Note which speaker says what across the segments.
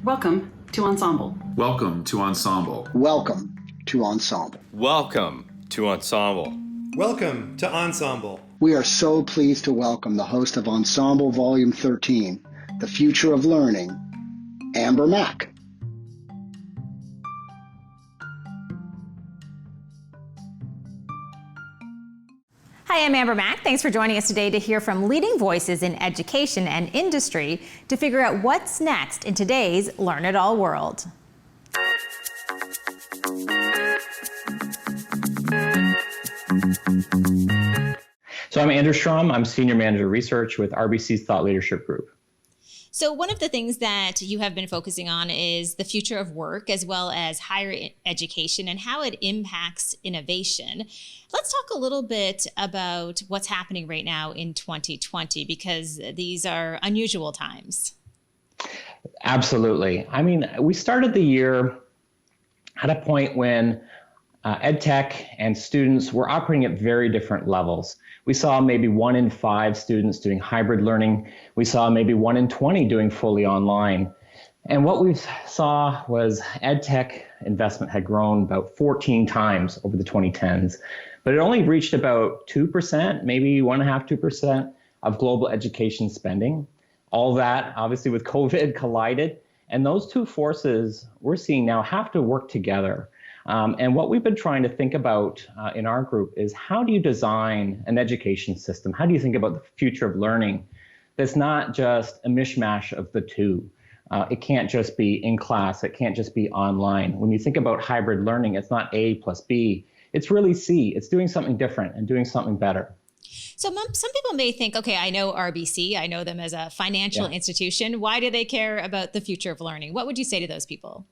Speaker 1: Welcome to Ensemble.
Speaker 2: Welcome to Ensemble.
Speaker 3: Welcome to Ensemble.
Speaker 4: Welcome to Ensemble.
Speaker 5: Welcome to Ensemble.
Speaker 3: We are so pleased to welcome the host of Ensemble Volume 13, The Future of Learning, Amber Mack.
Speaker 6: Hi, I'm Amber Mack. Thanks for joining us today to hear from leading voices in education and industry to figure out what's next in today's Learn It All world.
Speaker 7: So I'm Andrew Strom. I'm Senior Manager of Research with RBC's Thought Leadership Group.
Speaker 6: So one of the things that you have been focusing on is the future of work as well as higher education and how it impacts innovation. Let's talk a little bit about what's happening right now in 2020 because these are unusual times.
Speaker 7: Absolutely. I mean, we started the year at a point when ed tech and students were operating at very different levels. We saw maybe 1 in 5 students doing hybrid learning. We saw maybe 1 in 20 doing fully online. And what we saw was ed tech investment had grown about 14 times over the 2010s, but it only reached about 2%, maybe 1.5%, 2% of global education spending. All that obviously with COVID collided. And those two forces we're seeing now have to work together. And what we've been trying to think about in our group is how do you design an education system? How do you think about the future of learning that's not just a mishmash of the two? It can't just be in class. It can't just be online. When you think about hybrid learning, it's not A plus B. It's really C. It's doing something different and doing something better.
Speaker 6: So some people may think, okay, I know RBC. I know them as a financial institution. Why do they care about the future of learning? What would you say to those people?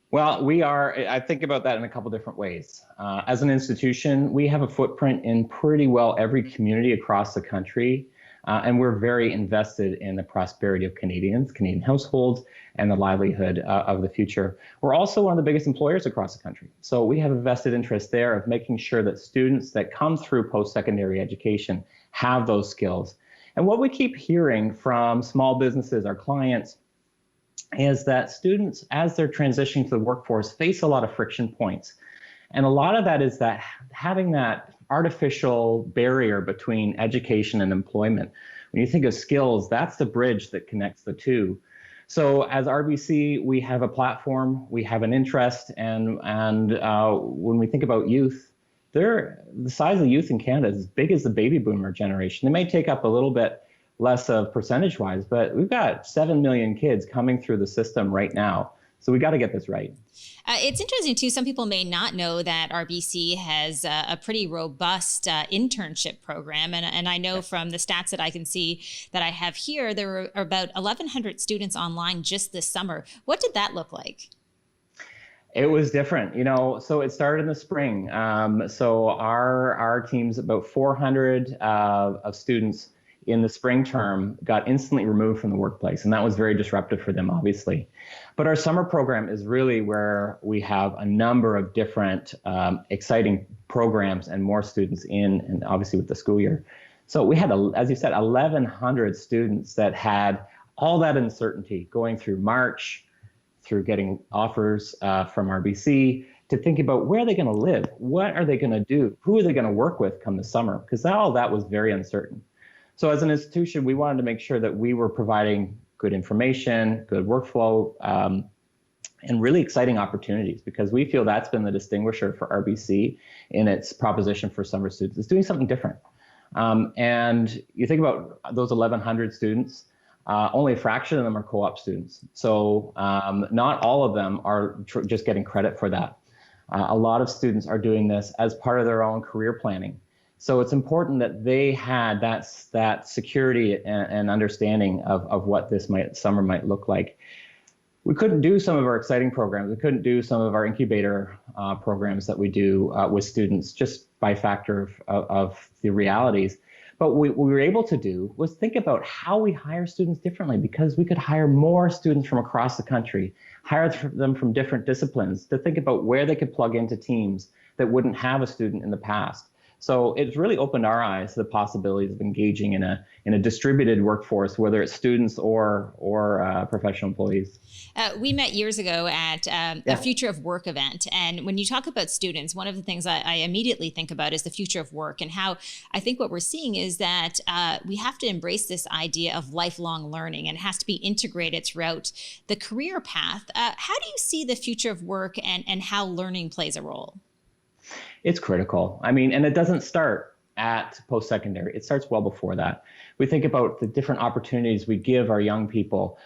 Speaker 7: Well, I think about that in a couple different ways. As an institution, we have a footprint in pretty well every community across the country, and we're very invested in the prosperity of Canadians, Canadian households, and the livelihood of the future. We're also one of the biggest employers across the country. So we have a vested interest there of making sure that students that come through post-secondary education have those skills. And what we keep hearing from small businesses, our clients, is that students, as they're transitioning to the workforce, face a lot of friction points. And a lot of that is that having that artificial barrier between education and employment. When you think of skills, that's the bridge that connects the two. So as RBC, we have a platform, we have an interest, and when we think about youth, the size of the youth in Canada is as big as the baby boomer generation. They may take up a little bit less of percentage-wise, but we've got 7 million kids coming through the system right now. So we got to get this right.
Speaker 6: It's interesting, too. Some people may not know that RBC has a pretty robust internship program. And I know from the stats that I can see that I have here, there were about 1,100 students online just this summer. What did that look like?
Speaker 7: It was different, so it started in the spring. So our team's about 400 of students in the spring term got instantly removed from the workplace. And that was very disruptive for them, obviously. But our summer program is really where we have a number of different exciting programs and more students in, and obviously with the school year. So we had, as you said, 1,100 students that had all that uncertainty going through March, through getting offers from RBC, to think about where are they going to live? What are they going to do? Who are they going to work with come the summer? Because all that was very uncertain. So as an institution, we wanted to make sure that we were providing good information, good workflow, and really exciting opportunities, because we feel that's been the distinguisher for RBC in its proposition for summer students. It's doing something different. And you think about those 1,100 students, only a fraction of them are co-op students. So not all of them are just getting credit for that. A lot of students are doing this as part of their own career planning. So it's important that they had that security and understanding of what this summer might look like. We couldn't do some of our exciting programs. We couldn't do some of our incubator programs that we do with students just by factor of the realities. But what we were able to do was think about how we hire students differently, because we could hire more students from across the country, hire them from different disciplines, to think about where they could plug into teams that wouldn't have a student in the past. So it's really opened our eyes to the possibilities of engaging in a distributed workforce, whether it's students or professional employees.
Speaker 6: We met years ago at a Future of Work event. And when you talk about students, one of the things I immediately think about is the future of work, and how I think what we're seeing is that we have to embrace this idea of lifelong learning, and it has to be integrated throughout the career path. How do you see the future of work and how learning plays a role?
Speaker 7: It's critical. I mean, and it doesn't start at post-secondary. It starts well before that. We think about the different opportunities we give our young people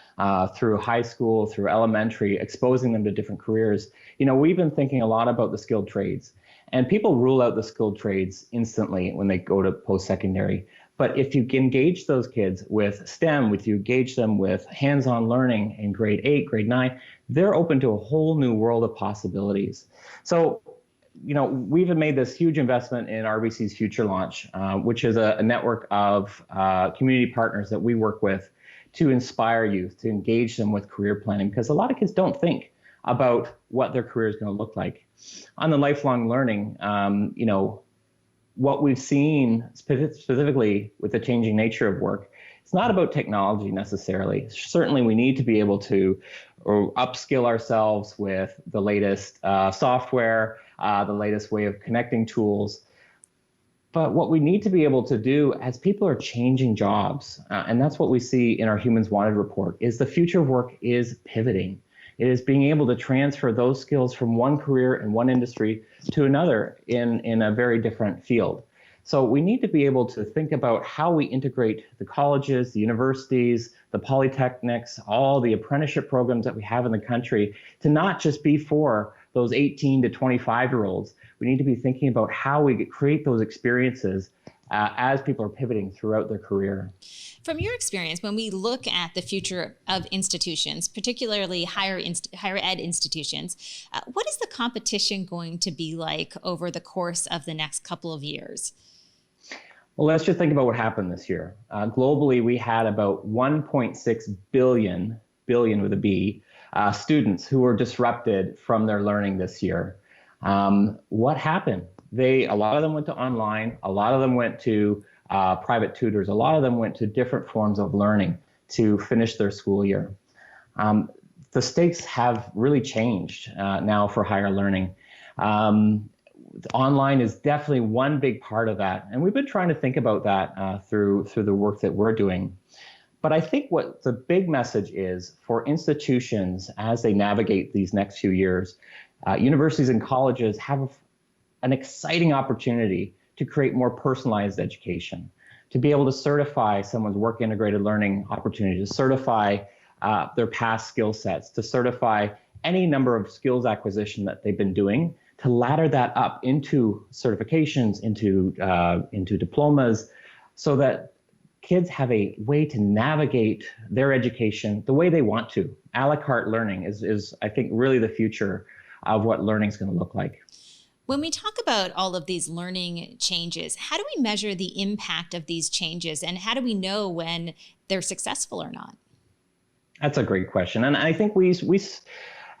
Speaker 7: through high school, through elementary, exposing them to different careers. We've been thinking a lot about the skilled trades, and people rule out the skilled trades instantly when they go to post-secondary. But if you engage those kids with STEM, if you engage them with hands-on learning in grade 8, grade 9, they're open to a whole new world of possibilities. So we've made this huge investment in RBC's Future Launch, which is a network of community partners that we work with to inspire youth, to engage them with career planning, because a lot of kids don't think about what their career is going to look like. On the lifelong learning, what we've seen specifically with the changing nature of work, it's not about technology necessarily. Certainly, we need to be able to upskill ourselves with the latest software, the latest way of connecting tools. But what we need to be able to do as people are changing jobs, and that's what we see in our Humans Wanted report, is the future of work is pivoting. It is being able to transfer those skills from one career in one industry to another in a very different field. So we need to be able to think about how we integrate the colleges, the universities, the polytechnics, all the apprenticeship programs that we have in the country to not just be for those 18 to 25-year-olds. We need to be thinking about how we create those experiences as people are pivoting throughout their career.
Speaker 6: From your experience, when we look at the future of institutions, particularly higher ed institutions, what is the competition going to be like over the course of the next couple of years?
Speaker 7: Well, let's just think about what happened this year. Globally, we had about 1.6 billion with a B, students who were disrupted from their learning this year. What happened? A lot of them went to online. A lot of them went to private tutors. A lot of them went to different forms of learning to finish their school year. The stakes have really changed now for higher learning. Online is definitely one big part of that, and we've been trying to think about that through the work that we're doing. But I think what the big message is for institutions as they navigate these next few years, universities and colleges have an exciting opportunity to create more personalized education, to be able to certify someone's work integrated learning opportunity, to certify their past skill sets, to certify any number of skills acquisition that they've been doing, to ladder that up into certifications, into diplomas, so that kids have a way to navigate their education the way they want to. A la carte learning is I think, really the future of what learning is going to look like.
Speaker 6: When we talk about all of these learning changes, how do we measure the impact of these changes, and how do we know when they're successful or not? That's
Speaker 7: a great question. And I think we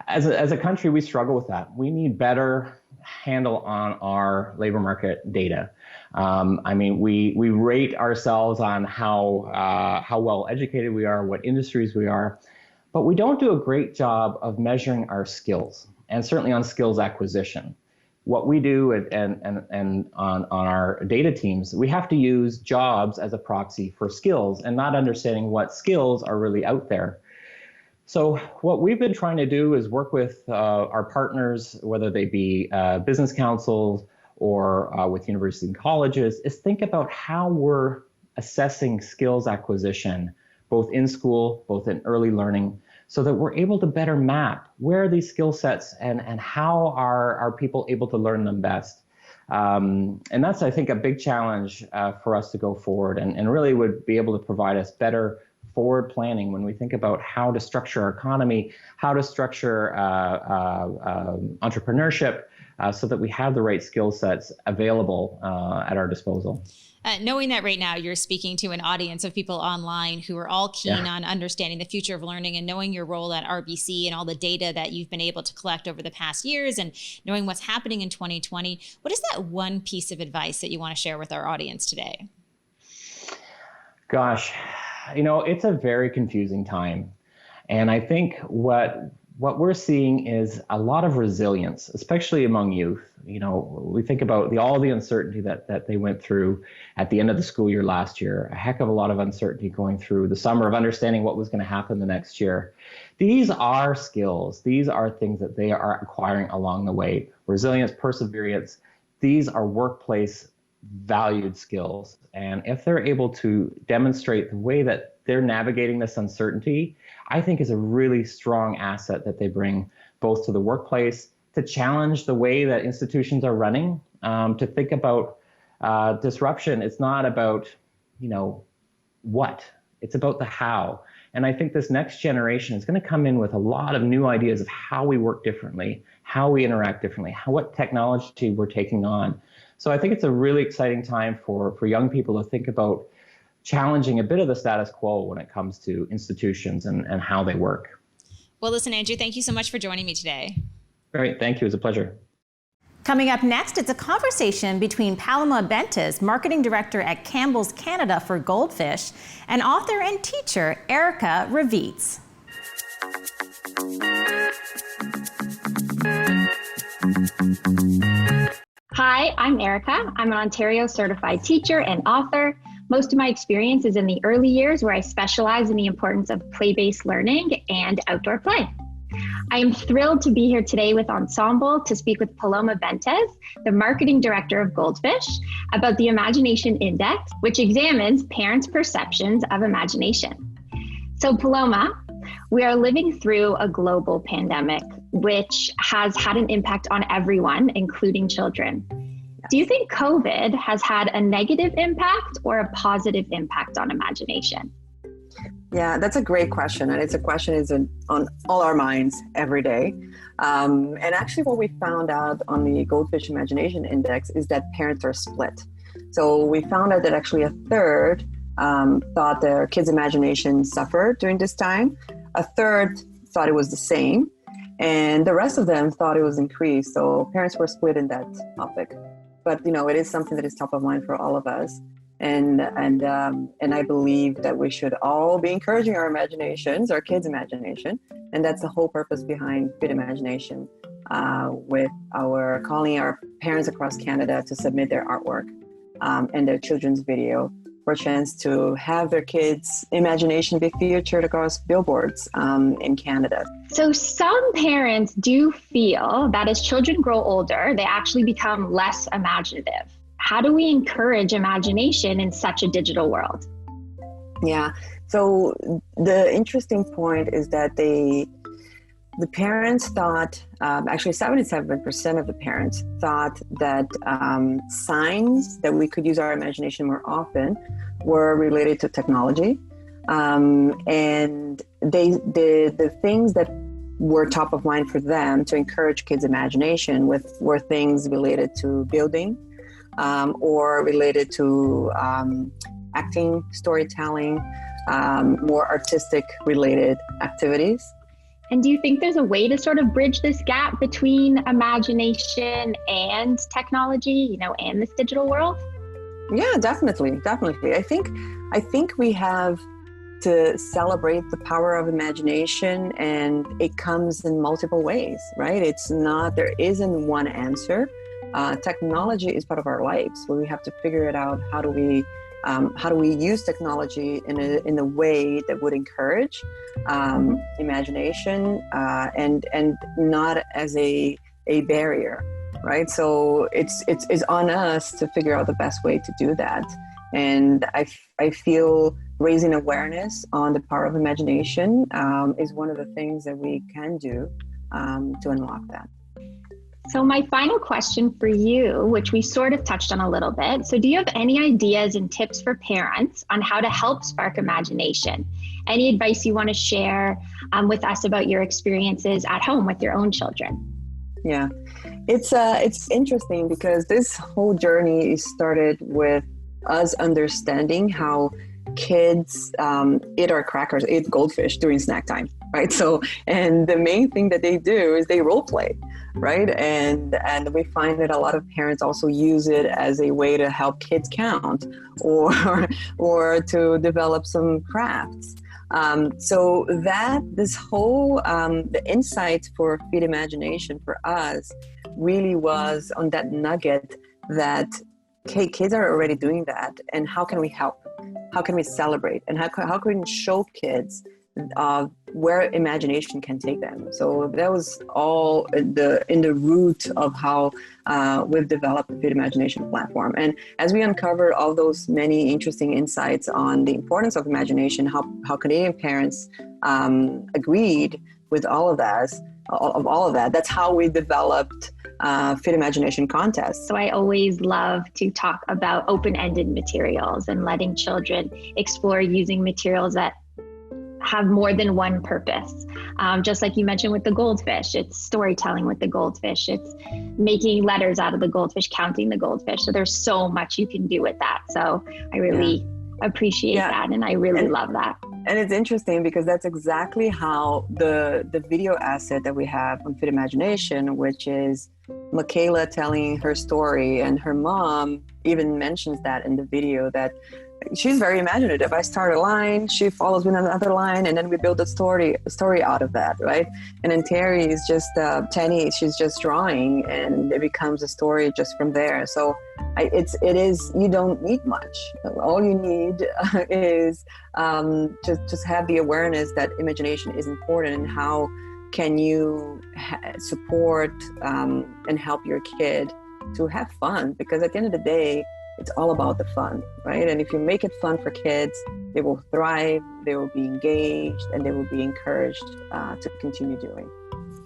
Speaker 7: as a country, we struggle with that. We need better handle on our labor market data. We rate ourselves on how well educated we are, what industries we are, but we don't do a great job of measuring our skills, and certainly on skills acquisition. What we do and on our data teams, we have to use jobs as a proxy for skills and not understanding what skills are really out there. So what we've been trying to do is work with our partners, whether they be business councils or with universities and colleges, is think about how we're assessing skills acquisition, both in school, both in early learning, so that we're able to better map where are these skill sets and how are people able to learn them best. And that's, I think, a big challenge for us to go forward and really would be able to provide us better forward planning, when we think about how to structure our economy, how to structure entrepreneurship, so that we have the right skill sets available at our disposal.
Speaker 6: Knowing that right now you're speaking to an audience of people online who are all keen on understanding the future of learning, and knowing your role at RBC and all the data that you've been able to collect over the past years, and knowing what's happening in 2020, what is that one piece of advice that you want to share with our audience today?
Speaker 7: Gosh, it's a very confusing time. And I think what we're seeing is a lot of resilience, especially among youth. We think about all the uncertainty that they went through at the end of the school year last year, a heck of a lot of uncertainty going through the summer of understanding what was going to happen the next year. These are skills. These are things that they are acquiring along the way. Resilience, perseverance, these are workplace valued skills. And if they're able to demonstrate the way that they're navigating this uncertainty, I think is a really strong asset that they bring both to the workplace, to challenge the way that institutions are running, to think about disruption. It's not about, what, it's about the how. And I think this next generation is going to come in with a lot of new ideas of how we work differently, how we interact differently, what technology we're taking on. So I think it's a really exciting time for young people to think about challenging a bit of the status quo when it comes to institutions and how they work.
Speaker 6: Well, listen, Andrew, thank you so much for joining me today.
Speaker 7: Great, thank you. It was a pleasure.
Speaker 6: Coming up next, it's a conversation between Paloma Bentes, Marketing Director at Campbell's Canada for Goldfish, and author and teacher Erica Ravitz.
Speaker 1: Hi, I'm Erica. I'm an Ontario certified teacher and author. Most of my experience is in the early years, where I specialize in the importance of play-based learning and outdoor play. I am thrilled to be here today with Ensemble to speak with Paloma Bentes, the Marketing Director of Goldfish, about the Imagination Index, which examines parents' perceptions of imagination. So Paloma, we are living through a global pandemic, which has had an impact on everyone, including children. Do you think COVID has had a negative impact or a positive impact on imagination?
Speaker 8: Yeah, that's a great question. And it's a question that's on all our minds every day. And actually what we found out on the Goldfish Imagination Index is that parents are split. So we found out that actually a third thought their kids' imagination suffered during this time. A third thought it was the same. And the rest of them thought it was increased. So parents were split in that topic. But, it is something that is top of mind for all of us. And I believe that we should all be encouraging our imaginations, our kids' imagination. And that's the whole purpose behind Fit Imagination, with calling our parents across Canada to submit their artwork and their children's video for a chance to have their kids' imagination be featured across billboards in Canada.
Speaker 1: So some parents do feel that as children grow older, they actually become less imaginative. How do we encourage imagination in such a digital world?
Speaker 8: Yeah, so the interesting point is that the parents thought, actually 77% of the parents thought that signs that we could use our imagination more often were related to technology. And the things that were top of mind for them to encourage kids' imagination were things related to building, or related to acting, storytelling, more artistic related activities.
Speaker 1: And do you think there's a way to sort of bridge this gap between imagination and technology, and this digital world?
Speaker 8: Yeah, definitely. I think we have to celebrate the power of imagination, and it comes in multiple ways, right? There isn't one answer. Technology is part of our lives, so we have to figure it out. How do we use technology in a way that would encourage imagination and not as a barrier, right? So it's on us to figure out the best way to do that. And I feel raising awareness on the power of imagination is one of the things that we can do to unlock that.
Speaker 1: So my final question for you, which we sort of touched on a little bit. So do you have any ideas and tips for parents on how to help spark imagination? Any advice you want to share with us about your experiences at home with your own children?
Speaker 8: Yeah, it's interesting because this whole journey started with us understanding how kids eat our crackers, eat goldfish during snack time, right? So, and the main thing that they do is they role play, right? And we find that a lot of parents also use it as a way to help kids count or to develop some crafts. So that this whole the insight for Feed Imagination for us really was on that nugget that kids are already doing that, and how can we help? How can we celebrate? And how can we show kids where imagination can take them? So that was all in the root of how we've developed the Feed Imagination platform. And as we uncovered all those many interesting insights on the importance of imagination, how Canadian parents agreed with all of that, that's how we developed Feed Imagination contest.
Speaker 1: So I always love to talk about open-ended materials and letting children explore using materials that have more than one purpose. Just like you mentioned with the goldfish, it's storytelling with the goldfish. It's making letters out of the goldfish, counting the goldfish. So there's so much you can do with that. So I really appreciate that. And I really love that.
Speaker 8: And it's interesting because that's exactly how the video asset that we have on Feed Imagination, which is Michaela telling her story, and her mom even mentions that in the video, that she's very imaginative. I start a line, she follows with another line, and then we build a story out of that, right? And then Terry is just Tenny, she's just drawing, and it becomes a story just from there. So it is you don't need much. All you need is just have the awareness that imagination is important, and how can you support and help your kid to have fun, because at the end of the day, it's all about the fun, right? And if you make it fun for kids, they will thrive, they will be engaged, and they will be encouraged to continue doing.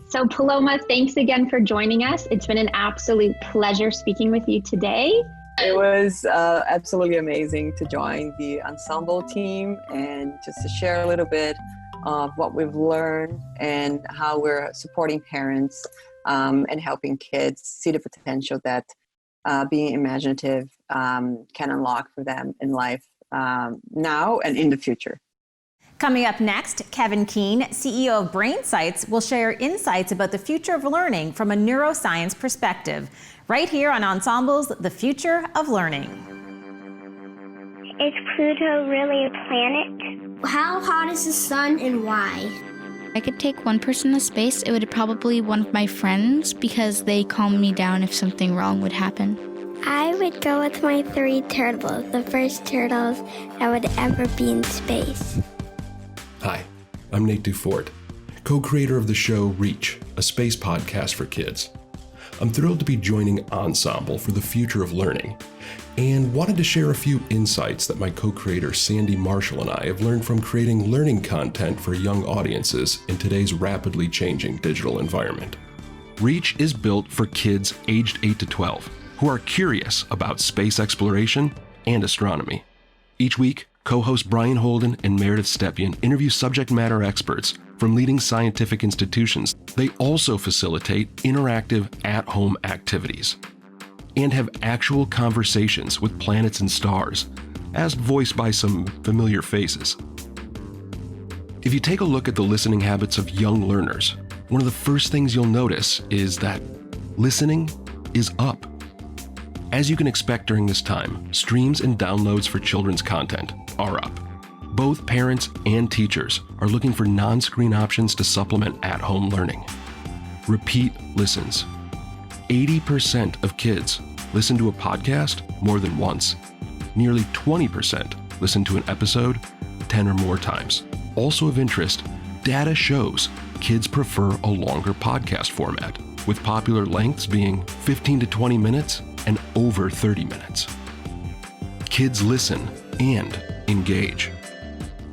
Speaker 1: So Paloma, thanks again for joining us. It's been an absolute pleasure speaking with you today.
Speaker 8: It was absolutely amazing to join the Ensemble team and just to share a little bit of what we've learned and how we're supporting parents and helping kids see the potential that being imaginative can unlock for them in life now and in the future.
Speaker 6: Coming up next, Kevin Keane, CEO of BrainSights, will share insights about the future of learning from a neuroscience perspective, right here on Ensemble's The Future of Learning.
Speaker 9: Is Pluto really a planet? How hot is the sun and why?
Speaker 10: I could take one person to space, it would probably be one of my friends, because they calm me down if something wrong would happen.
Speaker 9: I would go with my 3 turtles, the first turtles that would ever be in space.
Speaker 11: Hi, I'm Nate Dufort, co-creator of the show Reach, a space podcast for kids. I'm thrilled to be joining Ensemble for the future of learning, and wanted to share a few insights that my co-creator Sandy Marshall and I have learned from creating learning content for young audiences in today's rapidly changing digital environment. Reach is built for kids aged 8 to 12 who are curious about space exploration and astronomy. Each week, co-host Brian Holden and Meredith Stepien interview subject matter experts from leading scientific institutions. They also facilitate interactive at-home activities and have actual conversations with planets and stars, as voiced by some familiar faces. If you take a look at the listening habits of young learners, one of the first things you'll notice is that listening is up. As you can expect during this time, streams and downloads for children's content are up. Both parents and teachers are looking for non-screen options to supplement at-home learning. Repeat listens. 80% of kids listen to a podcast more than once. Nearly 20% listen to an episode 10 or more times. Also of interest, data shows kids prefer a longer podcast format, with popular lengths being 15 to 20 minutes and over 30 minutes. Kids listen and engage.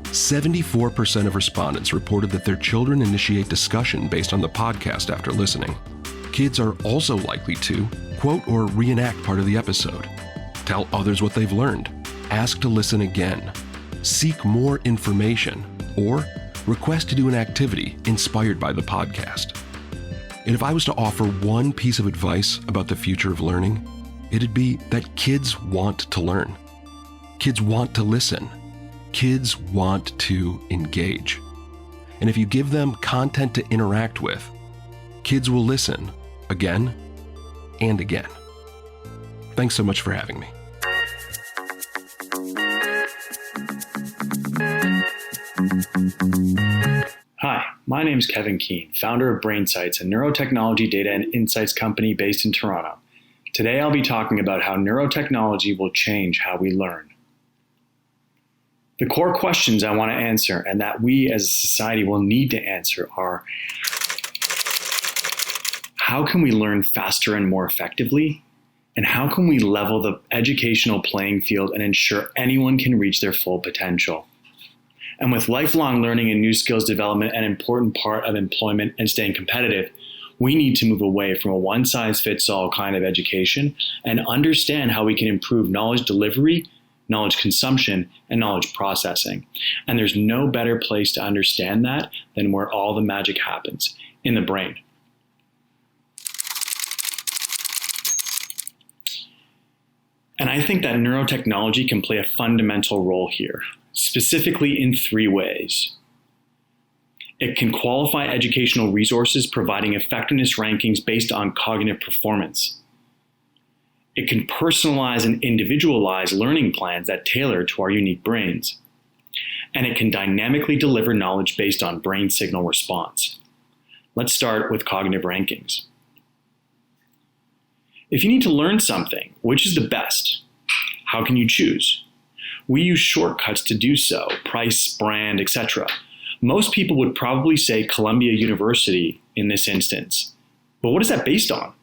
Speaker 11: 74% of respondents reported that their children initiate discussion based on the podcast after listening. Kids are also likely to quote or reenact part of the episode, tell others what they've learned, ask to listen again, seek more information, or request to do an activity inspired by the podcast. And if I was to offer one piece of advice about the future of learning, it'd be that kids want to learn. Kids want to listen. Kids want to engage. And if you give them content to interact with, kids will listen again and again. Thanks so much for having me.
Speaker 12: Hi, my name is Kevin Keane, founder of BrainSights, a neurotechnology data and insights company based in Toronto. Today I'll be talking about how neurotechnology will change how we learn. The core questions I want to answer and that we as a society will need to answer are: how can we learn faster and more effectively? And how can we level the educational playing field and ensure anyone can reach their full potential? And with lifelong learning and new skills development an important part of employment and staying competitive, we need to move away from a one-size-fits-all kind of education and understand how we can improve knowledge delivery, knowledge consumption, and knowledge processing. And there's no better place to understand that than where all the magic happens, in the brain. And I think that neurotechnology can play a fundamental role here, specifically in three ways. It can qualify educational resources, providing effectiveness rankings based on cognitive performance. It can personalize and individualize learning plans that tailor to our unique brains. And it can dynamically deliver knowledge based on brain signal response. Let's start with cognitive rankings. If you need to learn something, which is the best? How can you choose? We use shortcuts to do so, price, brand, etc. Most people would probably say Columbia University in this instance. But what is that based on?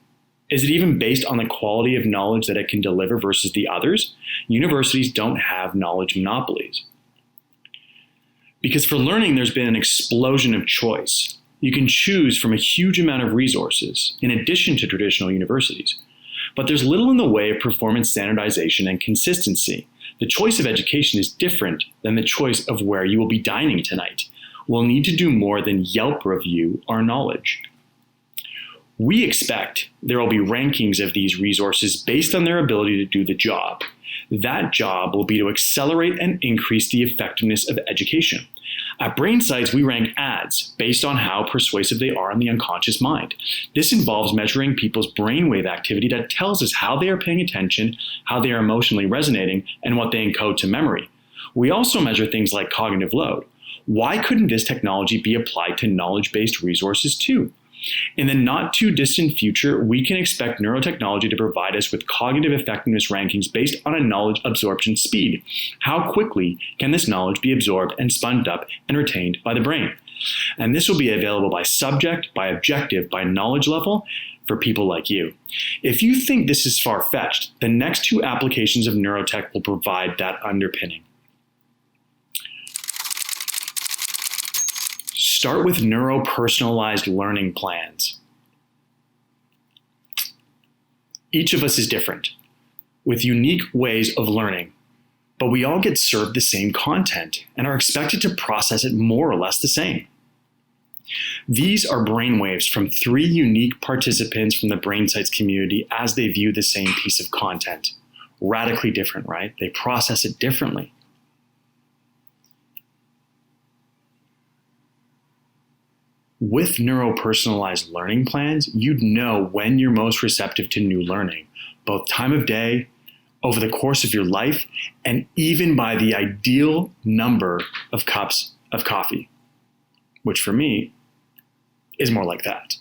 Speaker 12: Is it even based on the quality of knowledge that it can deliver versus the others? Universities don't have knowledge monopolies. Because for learning, there's been an explosion of choice. You can choose from a huge amount of resources, in addition to traditional universities. But there's little in the way of performance standardization and consistency. The choice of education is different than the choice of where you will be dining tonight. We'll need to do more than Yelp review our knowledge. We expect there will be rankings of these resources based on their ability to do the job. That job will be to accelerate and increase the effectiveness of education. At BrainSights, we rank ads based on how persuasive they are in the unconscious mind. This involves measuring people's brainwave activity that tells us how they are paying attention, how they are emotionally resonating, and what they encode to memory. We also measure things like cognitive load. Why couldn't this technology be applied to knowledge-based resources too? In the not too distant future, we can expect neurotechnology to provide us with cognitive effectiveness rankings based on a knowledge absorption speed. How quickly can this knowledge be absorbed and sponged up and retained by the brain? And this will be available by subject, by objective, by knowledge level for people like you. If you think this is far-fetched, the next two applications of neurotech will provide that underpinning. Start with neuro-personalized learning plans. Each of us is different, with unique ways of learning, but we all get served the same content and are expected to process it more or less the same. These are brainwaves from three unique participants from the BrainSights community as they view the same piece of content. Radically different, right? They process it differently. With neuro-personalized learning plans, you'd know when you're most receptive to new learning, both time of day, over the course of your life, and even by the ideal number of cups of coffee, which for me is more like that.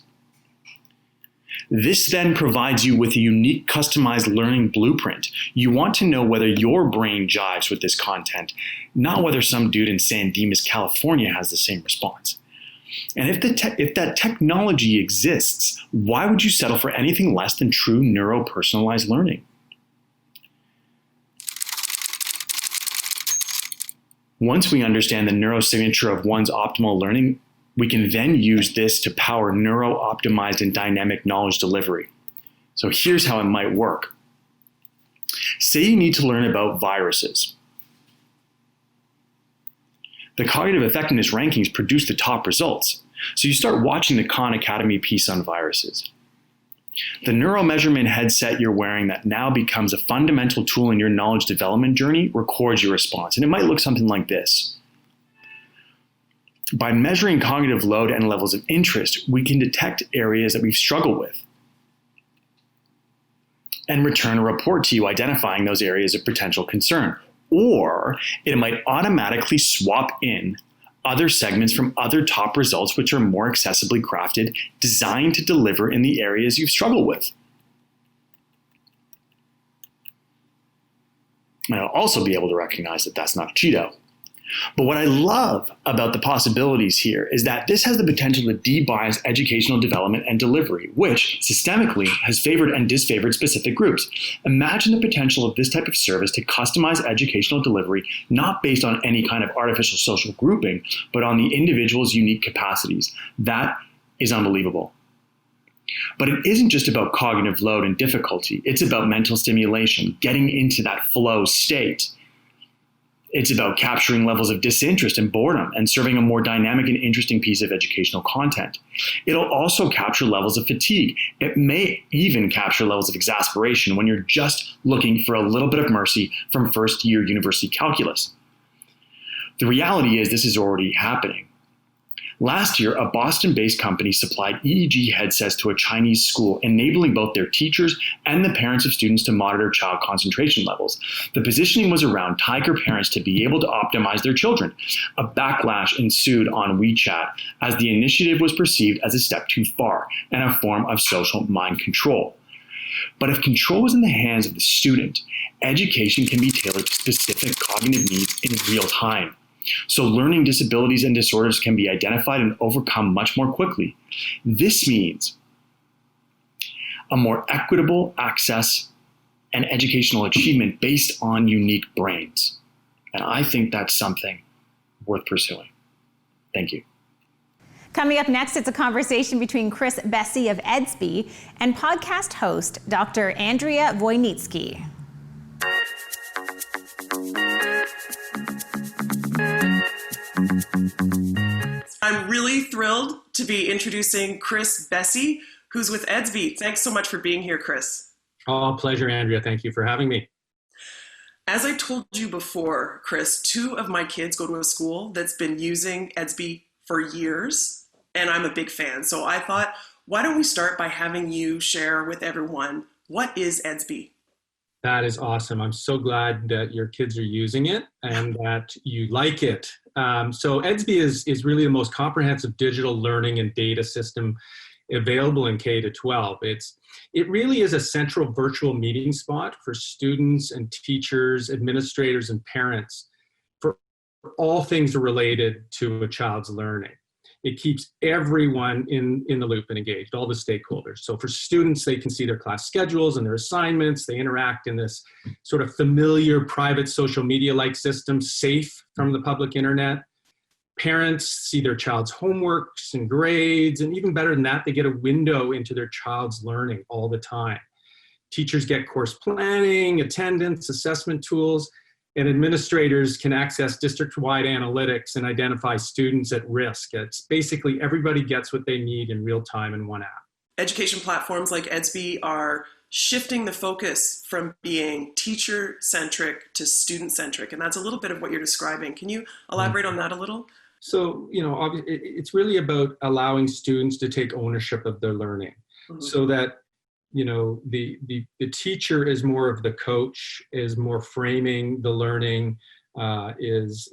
Speaker 12: This then provides you with a unique customized learning blueprint. You want to know whether your brain jives with this content, not whether some dude in San Dimas, California has the same response. And if that technology exists, why would you settle for anything less than true neuro-personalized learning? Once we understand the neurosignature of one's optimal learning, We can then use this to power neuro-optimized and dynamic knowledge delivery. So here's how it might work. Say you need to learn about viruses. The cognitive effectiveness rankings produce the top results. So you start watching the Khan Academy piece on viruses. The neuromeasurement headset you're wearing that now becomes a fundamental tool in your knowledge development journey records your response. And it might look something like this. By measuring cognitive load and levels of interest, we can detect areas that we've struggled with and return a report to you identifying those areas of potential concern. Or it might automatically swap in other segments from other top results which are more accessibly crafted, designed to deliver in the areas you've struggled with. And I'll also be able to recognize that that's not a Cheeto. But what I love about the possibilities here is that this has the potential to de-bias educational development and delivery, which systemically has favored and disfavored specific groups. Imagine the potential of this type of service to customize educational delivery, not based on any kind of artificial social grouping, but on the individual's unique capacities. That is unbelievable. But it isn't just about cognitive load and difficulty. It's about mental stimulation, getting into that flow state. It's about capturing levels of disinterest and boredom and serving a more dynamic and interesting piece of educational content. It'll also capture levels of fatigue. It may even capture levels of exasperation when you're just looking for a little bit of mercy from first-year university calculus. The reality is this is already happening. Last year, a Boston-based company supplied EEG headsets to a Chinese school, enabling both their teachers and the parents of students to monitor child concentration levels. The positioning was around Tiger parents to be able to optimize their children. A backlash ensued on WeChat as the initiative was perceived as a step too far and a form of social mind control. But if control is in the hands of the student, education can be tailored to specific cognitive needs in real time. So learning disabilities and disorders can be identified and overcome much more quickly. This means a more equitable access and educational achievement based on unique brains. And I think that's something worth pursuing. Thank you.
Speaker 6: Coming up next, it's a conversation between Chris Bessy of EDSB and podcast host Dr. Andrea Wojnicki.
Speaker 13: I'm really thrilled to be introducing Chris Bessy, who's with EDSB. Thanks so much for being here, Chris.
Speaker 14: Oh, pleasure, Andrea. Thank you for having me.
Speaker 13: As I told you before, Chris, 2 of my kids go to a school that's been using EDSB for years, and I'm a big fan. So I thought, why don't we start by having you share with everyone, what is EDSB?
Speaker 14: That is awesome. I'm so glad that your kids are using it and that you like it. So EDSB is really the most comprehensive digital learning and data system available in K-12. It really is a central virtual meeting spot for students and teachers, administrators, and parents for all things related to a child's learning. It keeps everyone in the loop and engaged, all the stakeholders. So for students, they can see their class schedules and their assignments. They interact in this sort of familiar private social media-like system, safe from the public internet. Parents see their child's homeworks and grades, and even better than that, they get a window into their child's learning all the time. Teachers get course planning, attendance, assessment tools, and administrators can access district-wide analytics and identify students at risk. It's basically everybody gets what they need in real time in one app.
Speaker 13: Education platforms like EDSB are shifting the focus from being teacher-centric to student-centric, and that's a little bit of what you're describing. Can you elaborate on that a little?
Speaker 14: So, it's really about allowing students to take ownership of their learning, so that the teacher is more of the coach, is more framing the learning, is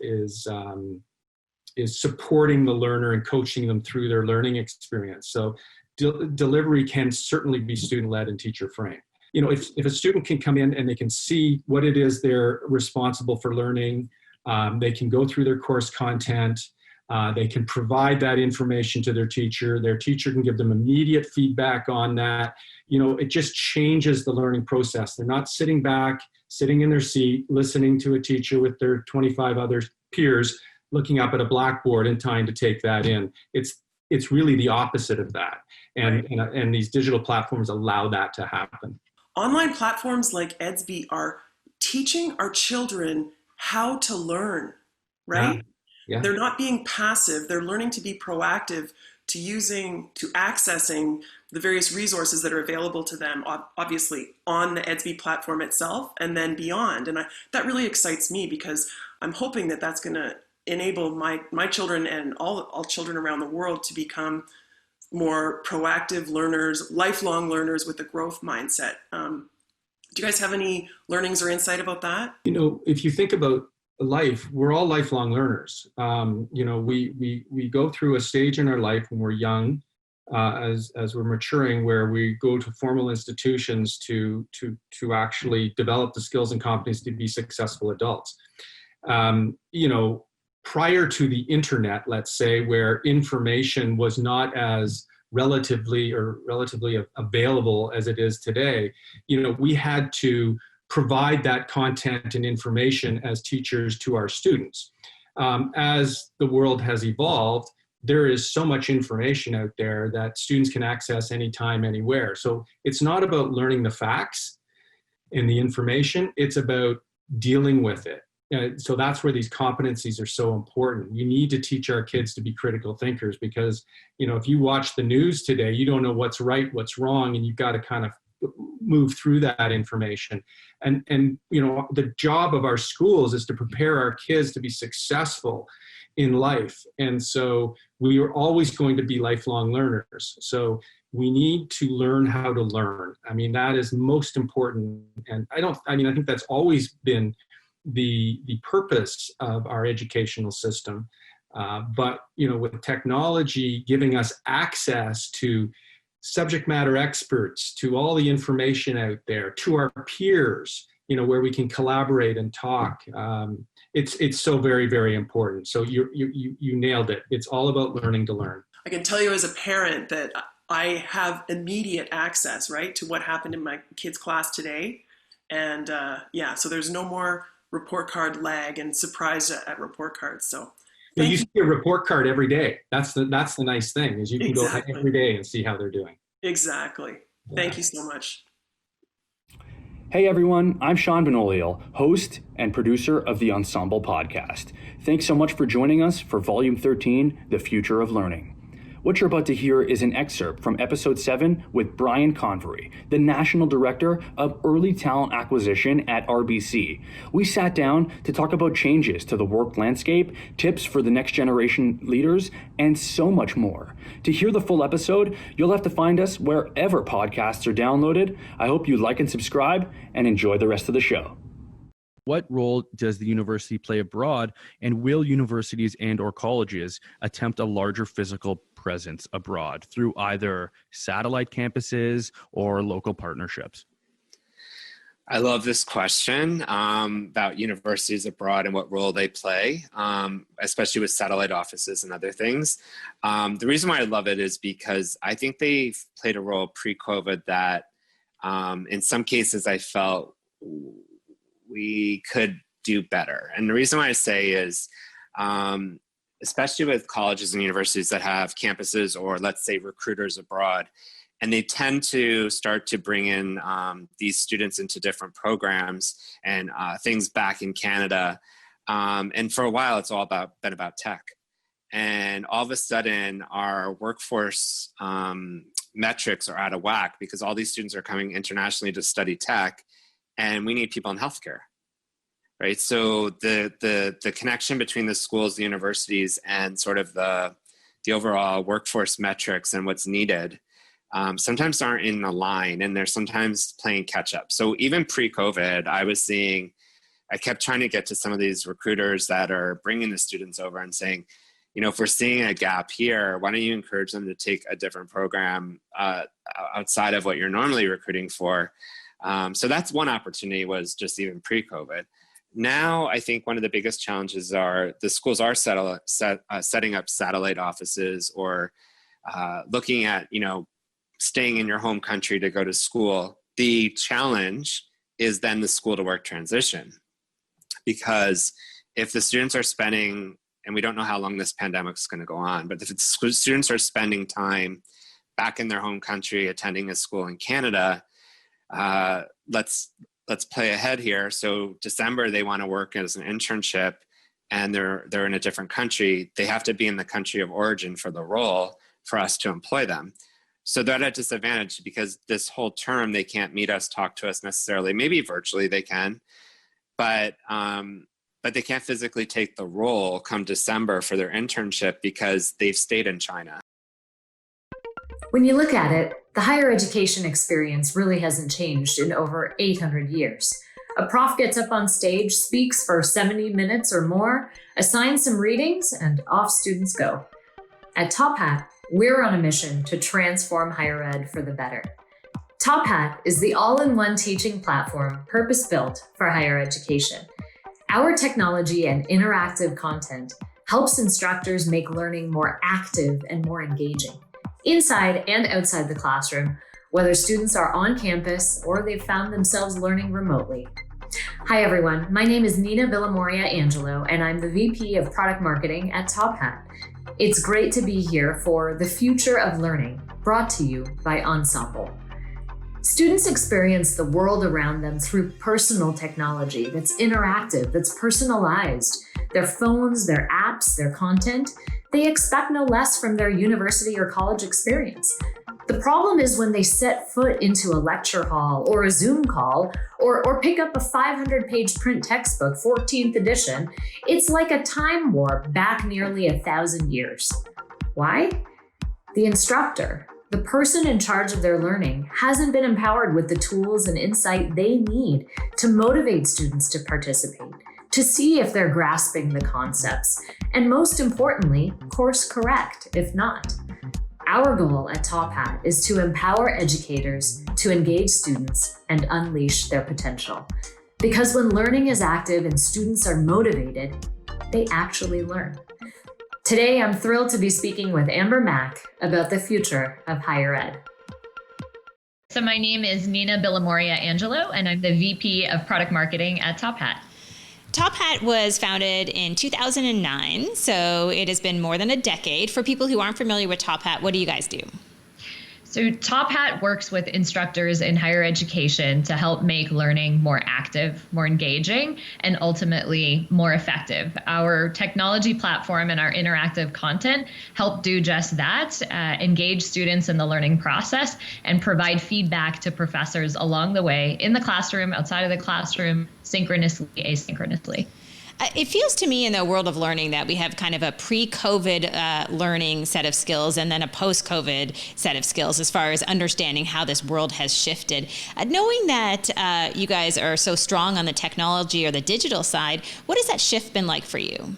Speaker 14: supporting the learner and coaching them through their learning experience. So delivery can certainly be student-led and teacher-framed. If a student can come in and they can see what it is they're responsible for learning, they can go through their course content, they can provide that information to their teacher can give them immediate feedback on that. It just changes the learning process. They're not sitting back, sitting in their seat, listening to a teacher with their 25 other peers. looking up at a blackboard and trying to take that in. It's really the opposite of that. And these digital platforms allow that to happen.
Speaker 13: Online platforms like Edsby are teaching our children how to learn, right?
Speaker 14: Yeah.
Speaker 13: They're not being passive. They're learning to be proactive, to accessing the various resources that are available to them, obviously on the Edsby platform itself and then beyond. And that really excites me, because I'm hoping that that's going to enable my children and all children around the world to become more proactive learners, lifelong learners with a growth mindset. Do you guys have any learnings or insight about that?
Speaker 14: If you think about life, we're all lifelong learners. We go through a stage in our life when we're young, as we're maturing, where we go to formal institutions to actually develop the skills and competencies to be successful adults. Prior to the internet, let's say, where information was not as relatively available as it is today, we had to provide that content and information as teachers to our students. As the world has evolved, there is so much information out there that students can access anytime, anywhere. So it's not about learning the facts and the information, it's about dealing with it. So that's where these competencies are so important. You need to teach our kids to be critical thinkers, because, if you watch the news today, you don't know what's right, what's wrong, and you've got to kind of move through that information. And the job of our schools is to prepare our kids to be successful in life. And so we are always going to be lifelong learners. So we need to learn how to learn. That is most important. And I think that's always been the purpose of our educational system. But with technology giving us access to subject matter experts, to all the information out there, to our peers, where we can collaborate and talk, it's so very, very important. So you nailed it. It's all about learning to learn.
Speaker 13: I can tell you as a parent that I have immediate access, right, to what happened in my kid's class today. And so there's no more report card lag and surprise at report cards. So
Speaker 14: you see a report card every day. That's the nice thing, is you can go every day and see how they're doing.
Speaker 13: Exactly.
Speaker 14: Yeah.
Speaker 13: Thank you so much.
Speaker 15: Hey everyone, I'm Sean Benoliel, host and producer of the Ensemble podcast. Thanks so much for joining us for Volume 13, The Future of Learning. What you're about to hear is an excerpt from Episode 7 with Brian Convery, the National Director of Early Talent Acquisition at RBC. We sat down to talk about changes to the work landscape, tips for the next generation leaders, and so much more. To hear the full episode, you'll have to find us wherever podcasts are downloaded. I hope you like and subscribe, and enjoy the rest of the show.
Speaker 16: What role does the university play abroad, and will universities and/or colleges attempt a larger physical presence abroad through either satellite campuses or local partnerships?
Speaker 17: I love this question about universities abroad and what role they play, especially with satellite offices and other things. The reason why I love it is because I think they've played a role pre-COVID that in some cases I felt we could do better. And the reason why I say is, especially with colleges and universities that have campuses or let's say recruiters abroad, and they tend to start to bring in these students into different programs and things back in Canada. And for a while, it's all been about tech. And all of a sudden, our workforce metrics are out of whack because all these students are coming internationally to study tech, and we need people in healthcare, right? So the connection between the schools, the universities, and sort of the overall workforce metrics and what's needed sometimes aren't in a line, and they're sometimes playing catch up. So even pre-COVID, I kept trying to get to some of these recruiters that are bringing the students over and saying, if we're seeing a gap here, why don't you encourage them to take a different program outside of what you're normally recruiting for? So that's one opportunity, was just even pre-COVID. Now, I think one of the biggest challenges are the schools are setting up satellite offices or looking at, staying in your home country to go to school. The challenge is then the school to work transition, because if the students are spending and we don't know how long this pandemic is going to go on, but if students are spending time back in their home country attending a school in Canada, let's play ahead here. So December, they want to work as an internship, and they're in a different country. They have to be in the country of origin for the role for us to employ them. So they're at a disadvantage because this whole term, they can't meet us, talk to us necessarily. Maybe virtually they can, but they can't physically take the role come December for their internship because they've stayed in China.
Speaker 18: When you look at it, the higher education experience really hasn't changed in over 800 years. A prof gets up on stage, speaks for 70 minutes or more, assigns some readings, and off students go. At Top Hat, we're on a mission to transform higher ed for the better. Top Hat is the all-in-one teaching platform purpose-built for higher education. Our technology and interactive content helps instructors make learning more active and more engaging, inside and outside the classroom, whether students are on campus or they've found themselves learning remotely. Hi everyone, my name is Nina Villamoria Angelo, and I'm the VP of Product Marketing at Top Hat. It's great to be here for The Future of Learning, brought to you by Ensemble. Students experience the world around them through personal technology that's interactive, that's personalized. Their phones, their apps, their content, they expect no less from their university or college experience. The problem is when they set foot into a lecture hall or a Zoom call or pick up a 500-page print textbook, 14th edition, it's like a time warp back nearly 1,000 years. Why? The instructor, the person in charge of their learning, hasn't been empowered with the tools and insight they need to motivate students to participate, to see if they're grasping the concepts, and most importantly, course correct if not. Our goal at Top Hat is to empower educators to engage students and unleash their potential. Because when learning is active and students are motivated, they actually learn. Today, I'm thrilled to be speaking with Amber Mack about the future of higher ed.
Speaker 19: So my name is Nina Villamoria Angelo, and I'm the VP of Product Marketing at Top Hat.
Speaker 6: Top Hat was founded in 2009, so it has been more than a decade. For people who aren't familiar with Top Hat, what do you guys do?
Speaker 19: So Top Hat works with instructors in higher education to help make learning more active, more engaging, and ultimately more effective. Our technology platform and our interactive content help do just that, engage students in the learning process and provide feedback to professors along the way in the classroom, outside of the classroom, synchronously, asynchronously.
Speaker 6: It feels to me in the world of learning that we have kind of a pre-COVID learning set of skills and then a post-COVID set of skills as far as understanding how this world has shifted. Knowing that you guys are so strong on the technology or the digital side, what has that shift been like for you?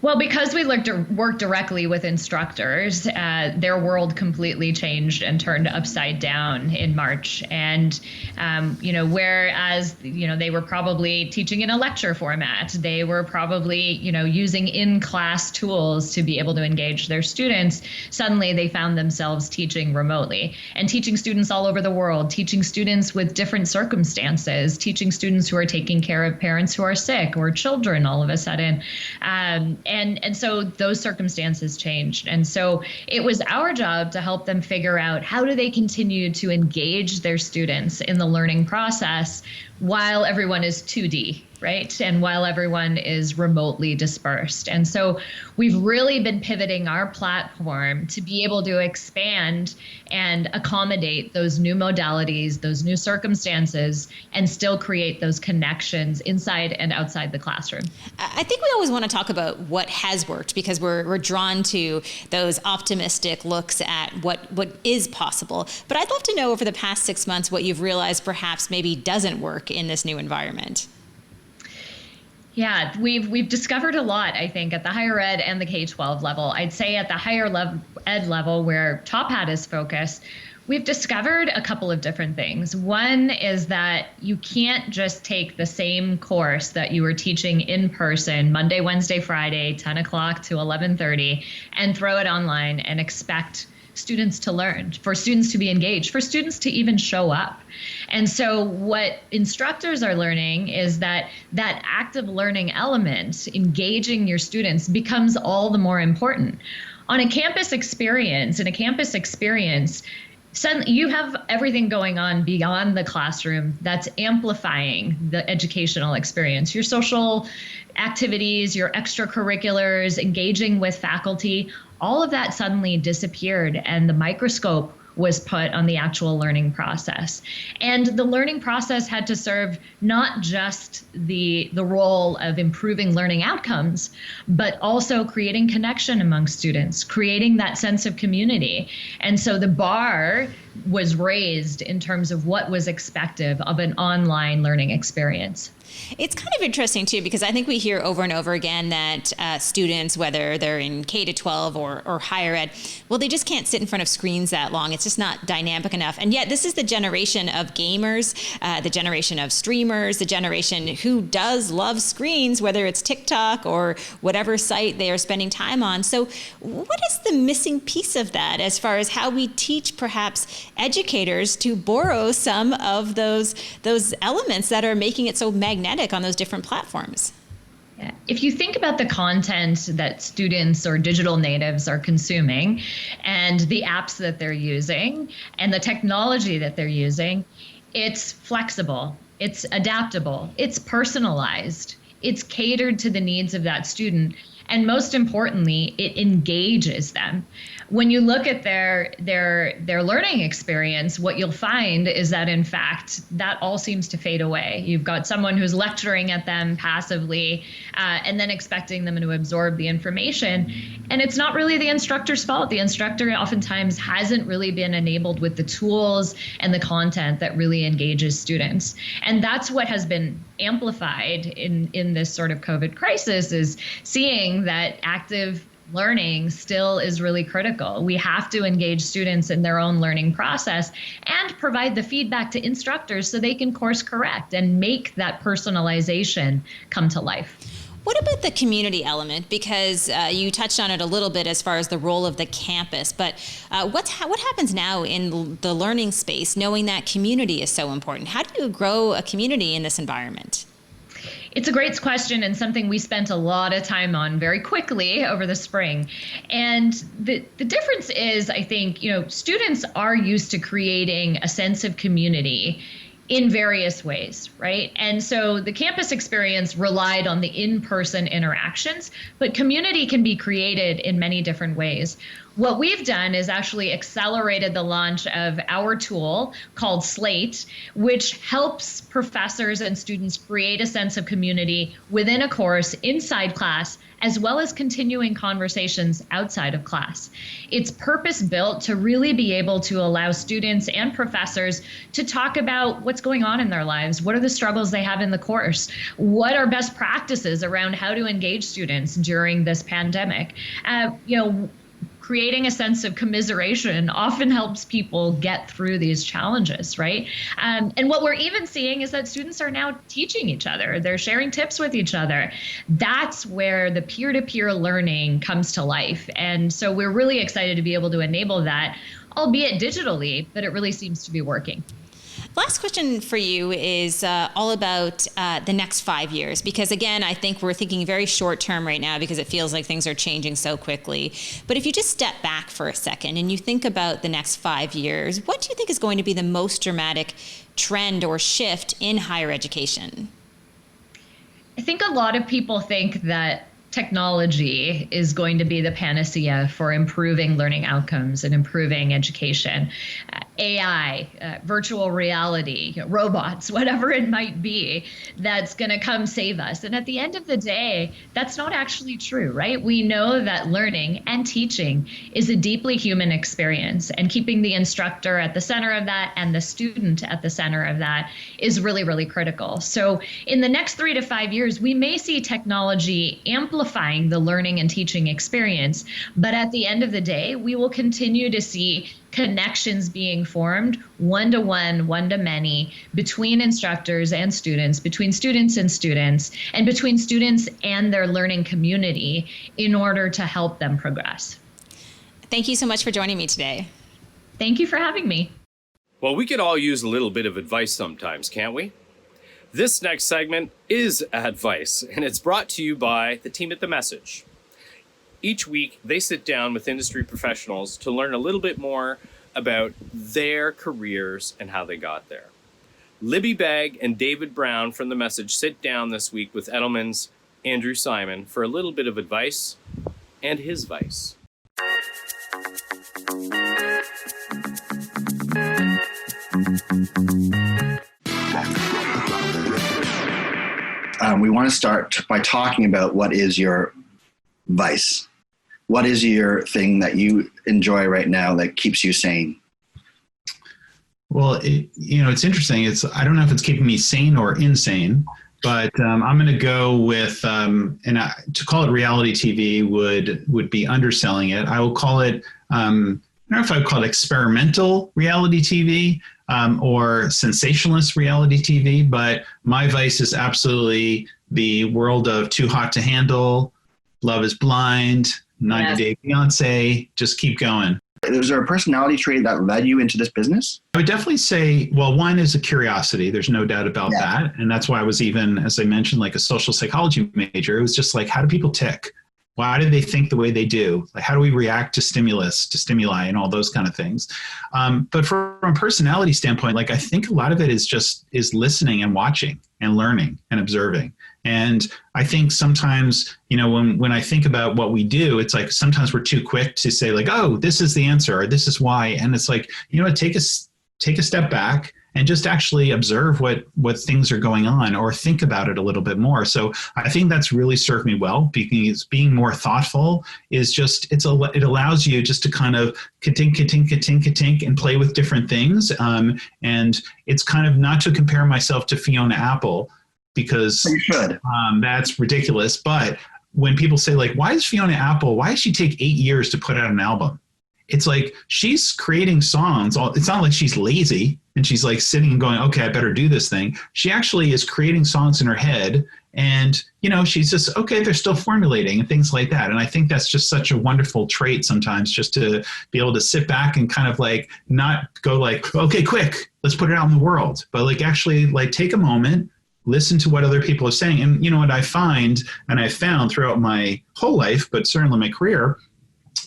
Speaker 19: Well, because we work directly with instructors, their world completely changed and turned upside down in March. And, whereas, they were probably teaching in a lecture format, they were probably, using in-class tools to be able to engage their students. Suddenly they found themselves teaching remotely and teaching students all over the world, teaching students with different circumstances, teaching students who are taking care of parents who are sick or children all of a sudden. And so those circumstances changed. And so it was our job to help them figure out how do they continue to engage their students in the learning process while everyone is 2D, right? And while everyone is remotely dispersed. And so we've really been pivoting our platform to be able to expand and accommodate those new modalities, those new circumstances, and still create those connections inside and outside the classroom.
Speaker 6: I think we always want to talk about what has worked because we're drawn to those optimistic looks at what is possible. But I'd love to know over the past 6 months what you've realized perhaps maybe doesn't work in this new environment.
Speaker 19: Yeah, we've discovered a lot, I think, at the higher ed and the K-12 level. I'd say at the higher ed level where Top Hat is focused, we've discovered a couple of different things. One is that you can't just take the same course that you were teaching in person Monday, Wednesday, Friday, 10 o'clock to 11:30 and throw it online and expect students to learn, for students to be engaged, for students to even show up. And so what instructors are learning is that active learning element, engaging your students, becomes all the more important. On a campus experience, suddenly you have everything going on beyond the classroom that's amplifying the educational experience. Your social activities, your extracurriculars, engaging with faculty, all of that suddenly disappeared, and the microscope was put on the actual learning process. And the learning process had to serve not just the role of improving learning outcomes, but also creating connection among students, creating that sense of community. And so the bar was raised in terms of what was expected of an online learning experience.
Speaker 6: It's kind of interesting, too, because I think we hear over and over again that students, whether they're in K-12 or higher ed, well, they just can't sit in front of screens that long. It's just not dynamic enough. And yet this is the generation of gamers, the generation of streamers, the generation who does love screens, whether it's TikTok or whatever site they are spending time on. So what is the missing piece of that as far as how we teach perhaps educators to borrow some of those elements that are making it so magnetic on those different platforms?
Speaker 19: Yeah. If you think about the content that students or digital natives are consuming and the apps that they're using and the technology that they're using, it's flexible, it's adaptable, it's personalized, it's catered to the needs of that student, and most importantly, it engages them. When you look at their learning experience, what you'll find is that, in fact, that all seems to fade away. You've got someone who's lecturing at them passively and then expecting them to absorb the information. And it's not really the instructor's fault. The instructor oftentimes hasn't really been enabled with the tools and the content that really engages students. And that's what has been amplified in this sort of COVID crisis, is seeing that active learning still is really critical. We have to engage students in their own learning process and provide the feedback to instructors so they can course correct and make that personalization come to life.
Speaker 6: What about the community element? Because you touched on it a little bit as far as the role of the campus, but what happens now in the learning space, knowing that community is so important? How do you grow a community in this environment?
Speaker 19: It's a great question and something we spent a lot of time on very quickly over the spring. And the difference is, I think, students are used to creating a sense of community in various ways, right? And so the campus experience relied on the in-person interactions, but community can be created in many different ways. What we've done is actually accelerated the launch of our tool called Slate, which helps professors and students create a sense of community within a course inside class, as well as continuing conversations outside of class. It's purpose-built to really be able to allow students and professors to talk about what's going on in their lives. What are the struggles they have in the course? What are best practices around how to engage students during this pandemic? Creating a sense of commiseration often helps people get through these challenges, right? And what we're even seeing is that students are now teaching each other. They're sharing tips with each other. That's where the peer-to-peer learning comes to life. And so we're really excited to be able to enable that, albeit digitally, but it really seems to be working.
Speaker 6: Last question for you is all about the next 5 years, because again, I think we're thinking very short term right now because it feels like things are changing so quickly. But if you just step back for a second and you think about the next 5 years, what do you think is going to be the most dramatic trend or shift in higher education?
Speaker 19: I think a lot of people think that technology is going to be the panacea for improving learning outcomes and improving education. AI, virtual reality, robots, whatever it might be, that's going to come save us. And at the end of the day, that's not actually true, right? We know that learning and teaching is a deeply human experience, and keeping the instructor at the center of that and the student at the center of that is really, really critical. So in the next 3 to 5 years, we may see technology amplifying the learning and teaching experience, but at the end of the day, we will continue to see connections being formed one-to-one, one-to-many, between instructors and students, between students and students, and between students and their learning community in order to help them progress.
Speaker 6: Thank you so much for joining me today.
Speaker 19: Thank you for having me.
Speaker 4: Well, we could all use a little bit of advice sometimes, can't we? This next segment is advice, and it's brought to you by the team at The Message. Each week, they sit down with industry professionals to learn a little bit more about their careers and how they got there. Libby Begg and David Brown from The Message sit down this week with Edelman's Andrew Simon for a little bit of advice and his vice.
Speaker 3: We want to start by talking about what is your vice. What is your thing that you enjoy right now that keeps you sane?
Speaker 20: Well, it's interesting. I don't know if it's keeping me sane or insane, but I'm going to go with, to call it reality TV would be underselling it. I will call it, I don't know if I would call it experimental reality TV or sensationalist reality TV, but my vice is absolutely the world of Too Hot to Handle, Love is Blind, 90 Day Fiancé, just keep going.
Speaker 3: Was there a personality trait that led you into this business?
Speaker 20: I would definitely say, well, one is a curiosity. There's no doubt about that. And that's why I was even, as I mentioned, like a social psychology major. It was just like, how do people tick? Why do they think the way they do? Like, how do we react to stimuli and all those kind of things? But from a personality standpoint, like I think a lot of it is listening and watching and learning and observing. And I think sometimes, when I think about what we do, it's like sometimes we're too quick to say like, oh, this is the answer or this is why. And it's like, take a step back and just actually observe what things are going on or think about it a little bit more. So I think that's really served me well, because being more thoughtful is just, it allows you just to kind of ka-tink and play with different things. And it's kind of not to compare myself to Fiona Apple, because
Speaker 3: you should.
Speaker 20: That's ridiculous. But when people say like, why does she take 8 years to put out an album? It's like she's creating songs. It's not like she's lazy and she's like sitting and going, okay, I better do this thing. She actually is creating songs in her head and, she's just, okay, they're still formulating and things like that. And I think that's just such a wonderful trait sometimes, just to be able to sit back and kind of like not go like, okay, quick, let's put it out in the world. But like actually like take a moment, listen to what other people are saying. And what I find, and I've found throughout my whole life, but certainly my career,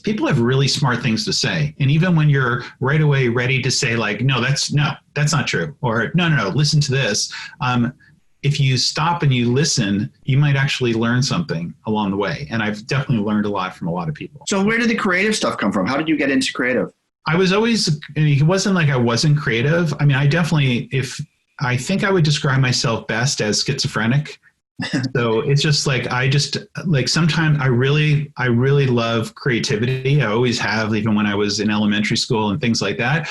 Speaker 20: people have really smart things to say. And even when you're right away ready to say like, no, that's not true. Or no, listen to this. If you stop and you listen, you might actually learn something along the way. And I've definitely learned a lot from a lot of people.
Speaker 3: So where did the creative stuff come from? How did you get into creative?
Speaker 20: It wasn't like I wasn't creative. I mean, I think I would describe myself best as schizophrenic. So it's just like, sometimes I really love creativity. I always have, even when I was in elementary school and things like that.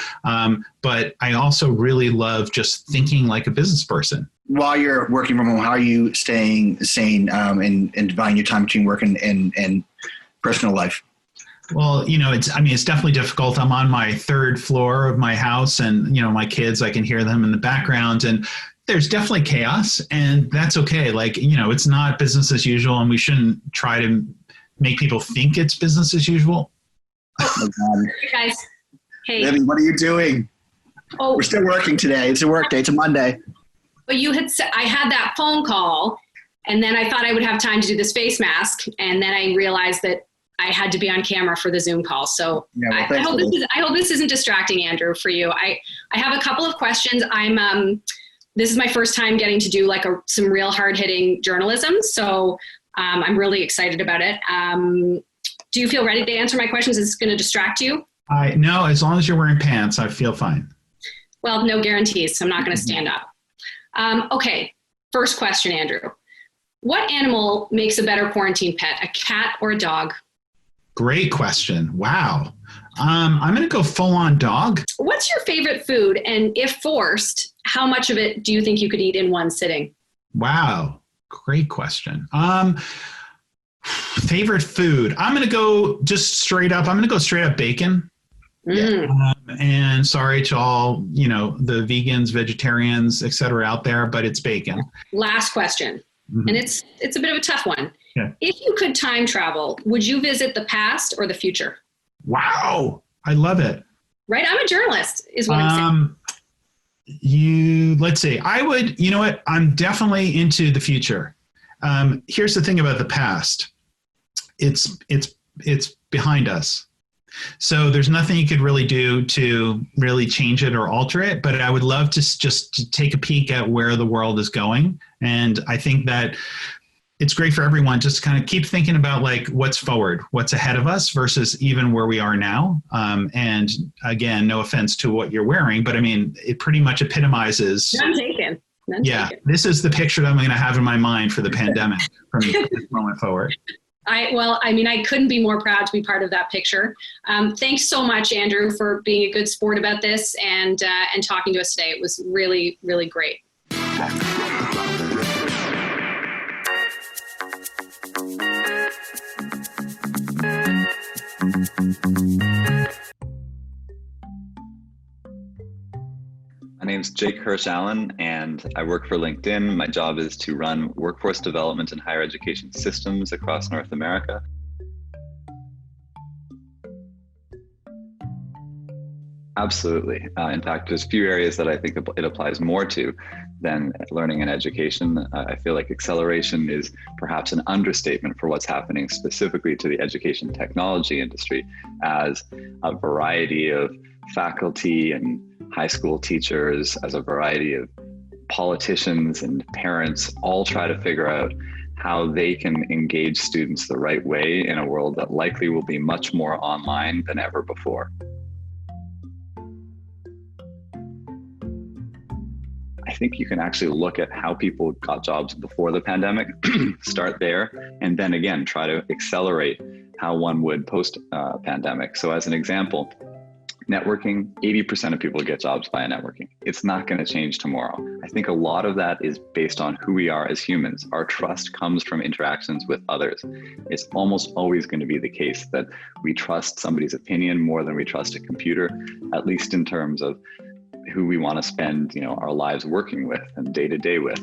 Speaker 20: But I also really love just thinking like a business person.
Speaker 3: While you're working from home, how are you staying sane and dividing your time between work and personal life?
Speaker 20: Well, it's definitely difficult. I'm on my third floor of my house and, my kids, I can hear them in the background, and there's definitely chaos, and that's okay. Like, it's not business as usual, and we shouldn't try to make people think it's business as usual.
Speaker 3: Oh my God.
Speaker 21: Hey guys. Hey.
Speaker 3: Libby, what are you doing?
Speaker 21: Oh,
Speaker 3: we're still working today. It's a work day. It's a Monday.
Speaker 21: But you had said, I had that phone call, and then I thought I would have time to do this face mask, and then I realized that I had to be on camera for the Zoom call. So I hope this isn't distracting, Andrew, for you. I have a couple of questions. This is my first time getting to do like some real hard-hitting journalism. So I'm really excited about it. Do you feel ready to answer my questions? Is this going to distract you?
Speaker 20: No, as long as you're wearing pants, I feel fine.
Speaker 21: Well, no guarantees, so I'm not going to stand up. Okay, first question, Andrew. What animal makes a better quarantine pet, a cat or a dog?
Speaker 20: Great question. Wow. I'm going to go full on dog.
Speaker 21: What's your favorite food? And if forced, how much of it do you think you could eat in one sitting?
Speaker 20: Wow. Great question. Favorite food. I'm going to go just straight up. I'm going to go straight up bacon. And sorry to all, the vegans, vegetarians, et cetera out there, but it's bacon.
Speaker 21: Last question. Mm-hmm. And it's a bit of a tough one.
Speaker 20: Yeah.
Speaker 21: If you could time travel, would you visit the past or the future?
Speaker 20: Wow. I love it.
Speaker 21: Right? I'm a journalist, is what I'm saying.
Speaker 20: Let's see. You know what? I'm definitely into the future. Here's the thing about the past. It's behind us. So there's nothing you could really do to really change it or alter it. But I would love to just take a peek at where the world is going. And I think that it's great for everyone just to kind of keep thinking about like what's forward, what's ahead of us versus even where we are now. And again, no offense to what you're wearing, but I mean, it pretty much epitomizes.
Speaker 21: None taken.
Speaker 20: This is the picture that I'm going to have in my mind for the pandemic from this moment forward.
Speaker 21: I couldn't be more proud to be part of that picture. Thanks so much, Andrew, for being a good sport about this and talking to us today. It was really, really great.
Speaker 2: My name's Jake Hirsch Allen, and I work for LinkedIn. My job is to run workforce development and higher education systems across North America. Absolutely. In fact, there's a few areas that I think it applies more to than learning and education. I feel like acceleration is perhaps an understatement for what's happening specifically to the education technology industry, as a variety of faculty and high school teachers, as a variety of politicians and parents all try to figure out how they can engage students the right way in a world that likely will be much more online than ever before. I think you can actually look at how people got jobs before the pandemic, start there, and then again, try to accelerate how one would post-pandemic. So as an example, networking, 80% of people get jobs via networking. It's not going to change tomorrow. I think a lot of that is based on who we are as humans. Our trust comes from interactions with others. It's almost always going to be the case that we trust somebody's opinion more than we trust a computer, at least in terms of who we want to spend, our lives working with and day to day with.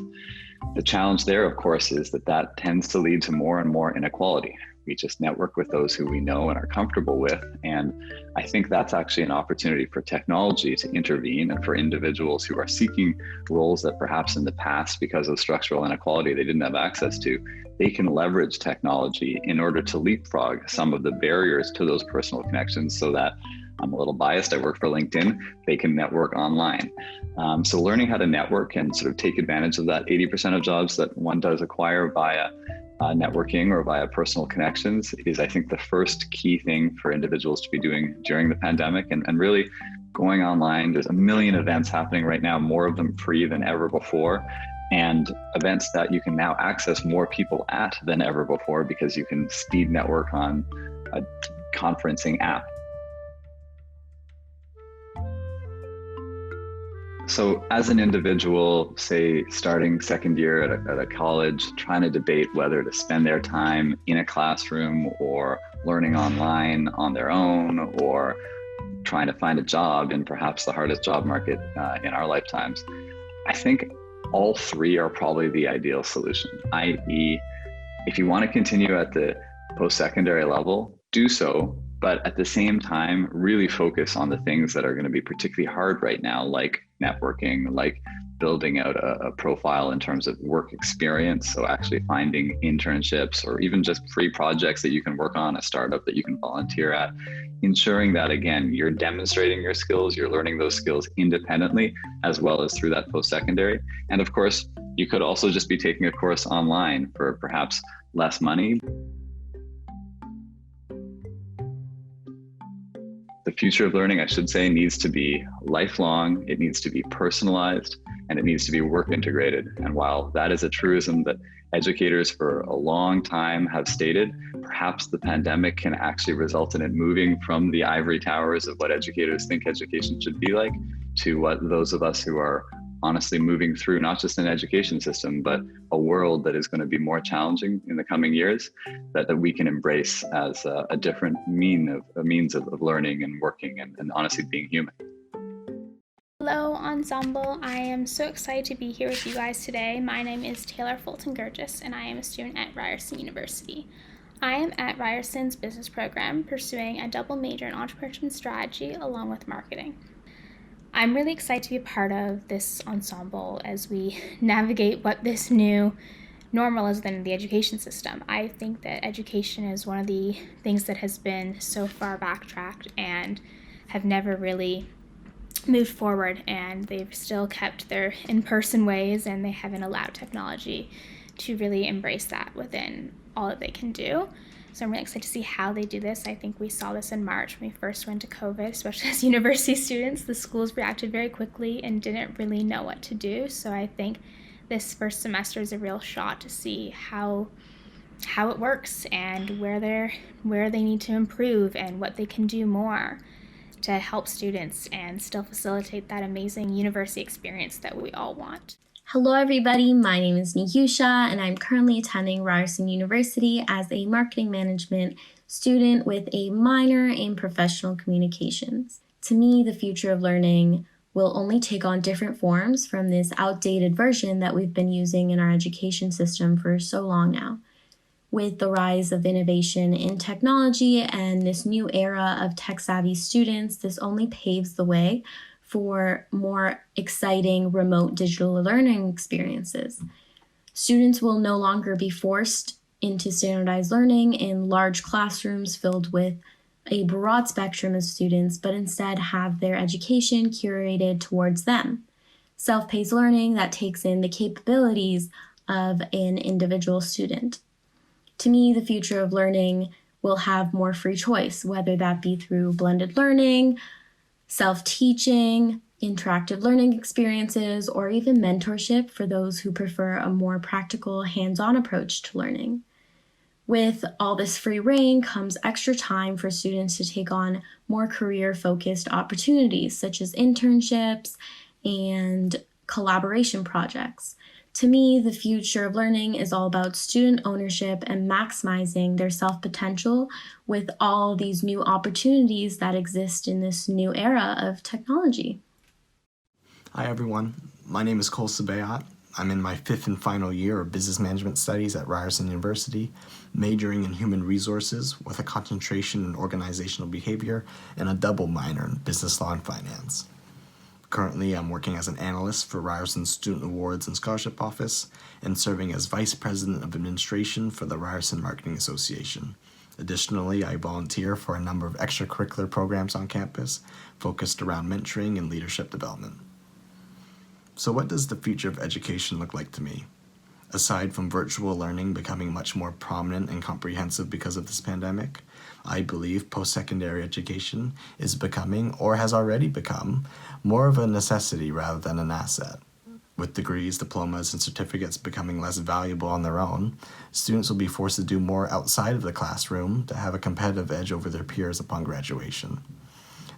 Speaker 2: The challenge there, of course, is that tends to lead to more and more inequality. We just network with those who we know and are comfortable with. And I think that's actually an opportunity for technology to intervene, and for individuals who are seeking roles that perhaps in the past, because of structural inequality, they didn't have access to. They can leverage technology in order to leapfrog some of the barriers to those personal connections, so that I'm a little biased, I work for LinkedIn, they can network online. So learning how to network and sort of take advantage of that 80% of jobs that one does acquire via networking or via personal connections is, I think, the first key thing for individuals to be doing during the pandemic, and really going online. There's a million events happening right now, more of them free than ever before, and events that you can now access more people at than ever before because you can speed network on a conferencing app. So as an individual, say starting second year at a college, trying to debate whether to spend their time in a classroom or learning online on their own, or trying to find a job in perhaps the hardest job market in our lifetimes, I think all three are probably the ideal solution, i.e., if you want to continue at the post-secondary level, do so, but at the same time, really focus on the things that are going to be particularly hard right now, like networking, like building out a profile in terms of work experience. So actually finding internships or even just free projects that you can work on, a startup that you can volunteer at, ensuring that, again, you're demonstrating your skills, you're learning those skills independently, as well as through that post-secondary. And of course, you could also just be taking a course online for perhaps less money. The future of learning, I should say, needs to be lifelong, it needs to be personalized, and it needs to be work integrated. And while that is a truism that educators for a long time have stated, perhaps the pandemic can actually result in it moving from the ivory towers of what educators think education should be like to what those of us who are honestly moving through not just an education system, but a world that is going to be more challenging in the coming years, that we can embrace as a different means of learning and working and honestly being human.
Speaker 22: Hello, Ensemble. I am so excited to be here with you guys today. My name is Taylor Fulton Gurgis, and I am a student at Ryerson University. I am at Ryerson's business program pursuing a double major in entrepreneurship and strategy along with marketing. I'm really excited to be a part of this ensemble as we navigate what this new normal is within the education system. I think that education is one of the things that has been so far backtracked and have never really moved forward, and they've still kept their in-person ways, and they haven't allowed technology to really embrace that within all that they can do. So I'm really excited to see how they do this. I think we saw this in March when we first went to COVID, especially as university students. The schools reacted very quickly and didn't really know what to do. So I think this first semester is a real shot to see how it works and where they need to improve and what they can do more to help students and still facilitate that amazing university experience that we all want.
Speaker 5: Hello everybody, my name is Nihusha and I'm currently attending Ryerson University as a marketing management student with a minor in professional communications. To me, the future of learning will only take on different forms from this outdated version that we've been using in our education system for so long now. With the rise of innovation in technology and this new era of tech-savvy students, this only paves the way for more exciting remote digital learning experiences. Students will no longer be forced into standardized learning in large classrooms filled with a broad spectrum of students, but instead have their education curated towards them. Self-paced learning that takes in the capabilities of an individual student. To me, the future of learning will have more free choice, whether that be through blended learning, self-teaching, interactive learning experiences, or even mentorship for those who prefer a more practical, hands-on approach to learning. With all this free reign comes extra time for students to take on more career-focused opportunities, such as internships and collaboration projects. To me, the future of learning is all about student ownership and maximizing their self-potential with all these new opportunities that exist in this new era of technology.
Speaker 7: Hi everyone, my name is Cole Sabayat. I'm in my 5th and final year of business management studies at Ryerson University, majoring in human resources with a concentration in organizational behavior and a double minor in business law and finance. Currently, I'm working as an analyst for Ryerson's Student Awards and Scholarship Office and serving as Vice President of Administration for the Ryerson Marketing Association. Additionally, I volunteer for a number of extracurricular programs on campus focused around mentoring and leadership development. So what does the future of education look like to me? Aside from virtual learning becoming much more prominent and comprehensive because of this pandemic, I believe post-secondary education is becoming, or has already become, more of a necessity rather than an asset. With degrees, diplomas, and certificates becoming less valuable on their own, students will be forced to do more outside of the classroom to have a competitive edge over their peers upon graduation.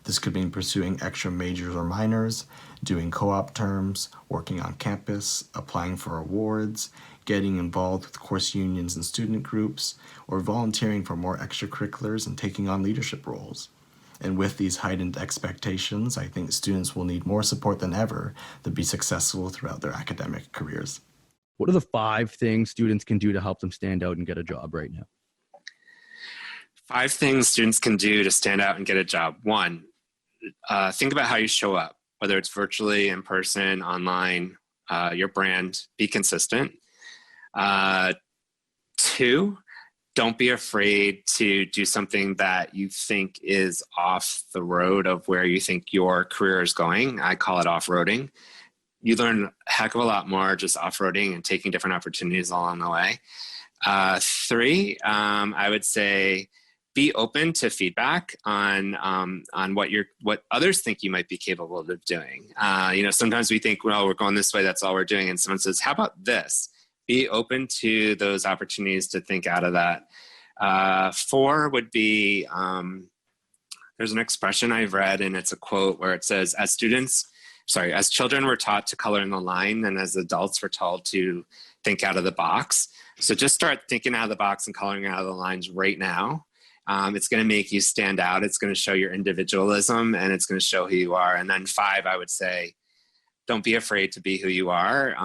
Speaker 7: This could mean pursuing extra majors or minors, doing co-op terms, working on campus, applying for awards, getting involved with course unions and student groups, or volunteering for more extracurriculars and taking on leadership roles. And with these heightened expectations, I think students will need more support than ever to be successful throughout their academic careers.
Speaker 16: What are the 5 things students can do to help them stand out and get a job right now?
Speaker 17: 5 things students can do to stand out and get a job. 1, think about how you show up, whether it's virtually, in person, online, your brand, be consistent. 2, don't be afraid to do something that you think is off the road of where you think your career is going. I call it off-roading. You learn a heck of a lot more just off-roading and taking different opportunities along the way. 3, I would say be open to feedback on what others think you might be capable of doing. Sometimes we think, well, we're going this way, that's all we're doing. And someone says, how about this? Be open to those opportunities to think out of that. 4 would be, there's an expression I've read, and it's a quote where it says, as children we're taught to color in the line, and as adults we're told to think out of the box. So just start thinking out of the box and coloring out of the lines right now. It's going to make you stand out. It's going to show your individualism, and it's going to show who you are. And then 5, I would say, don't be afraid to be who you are.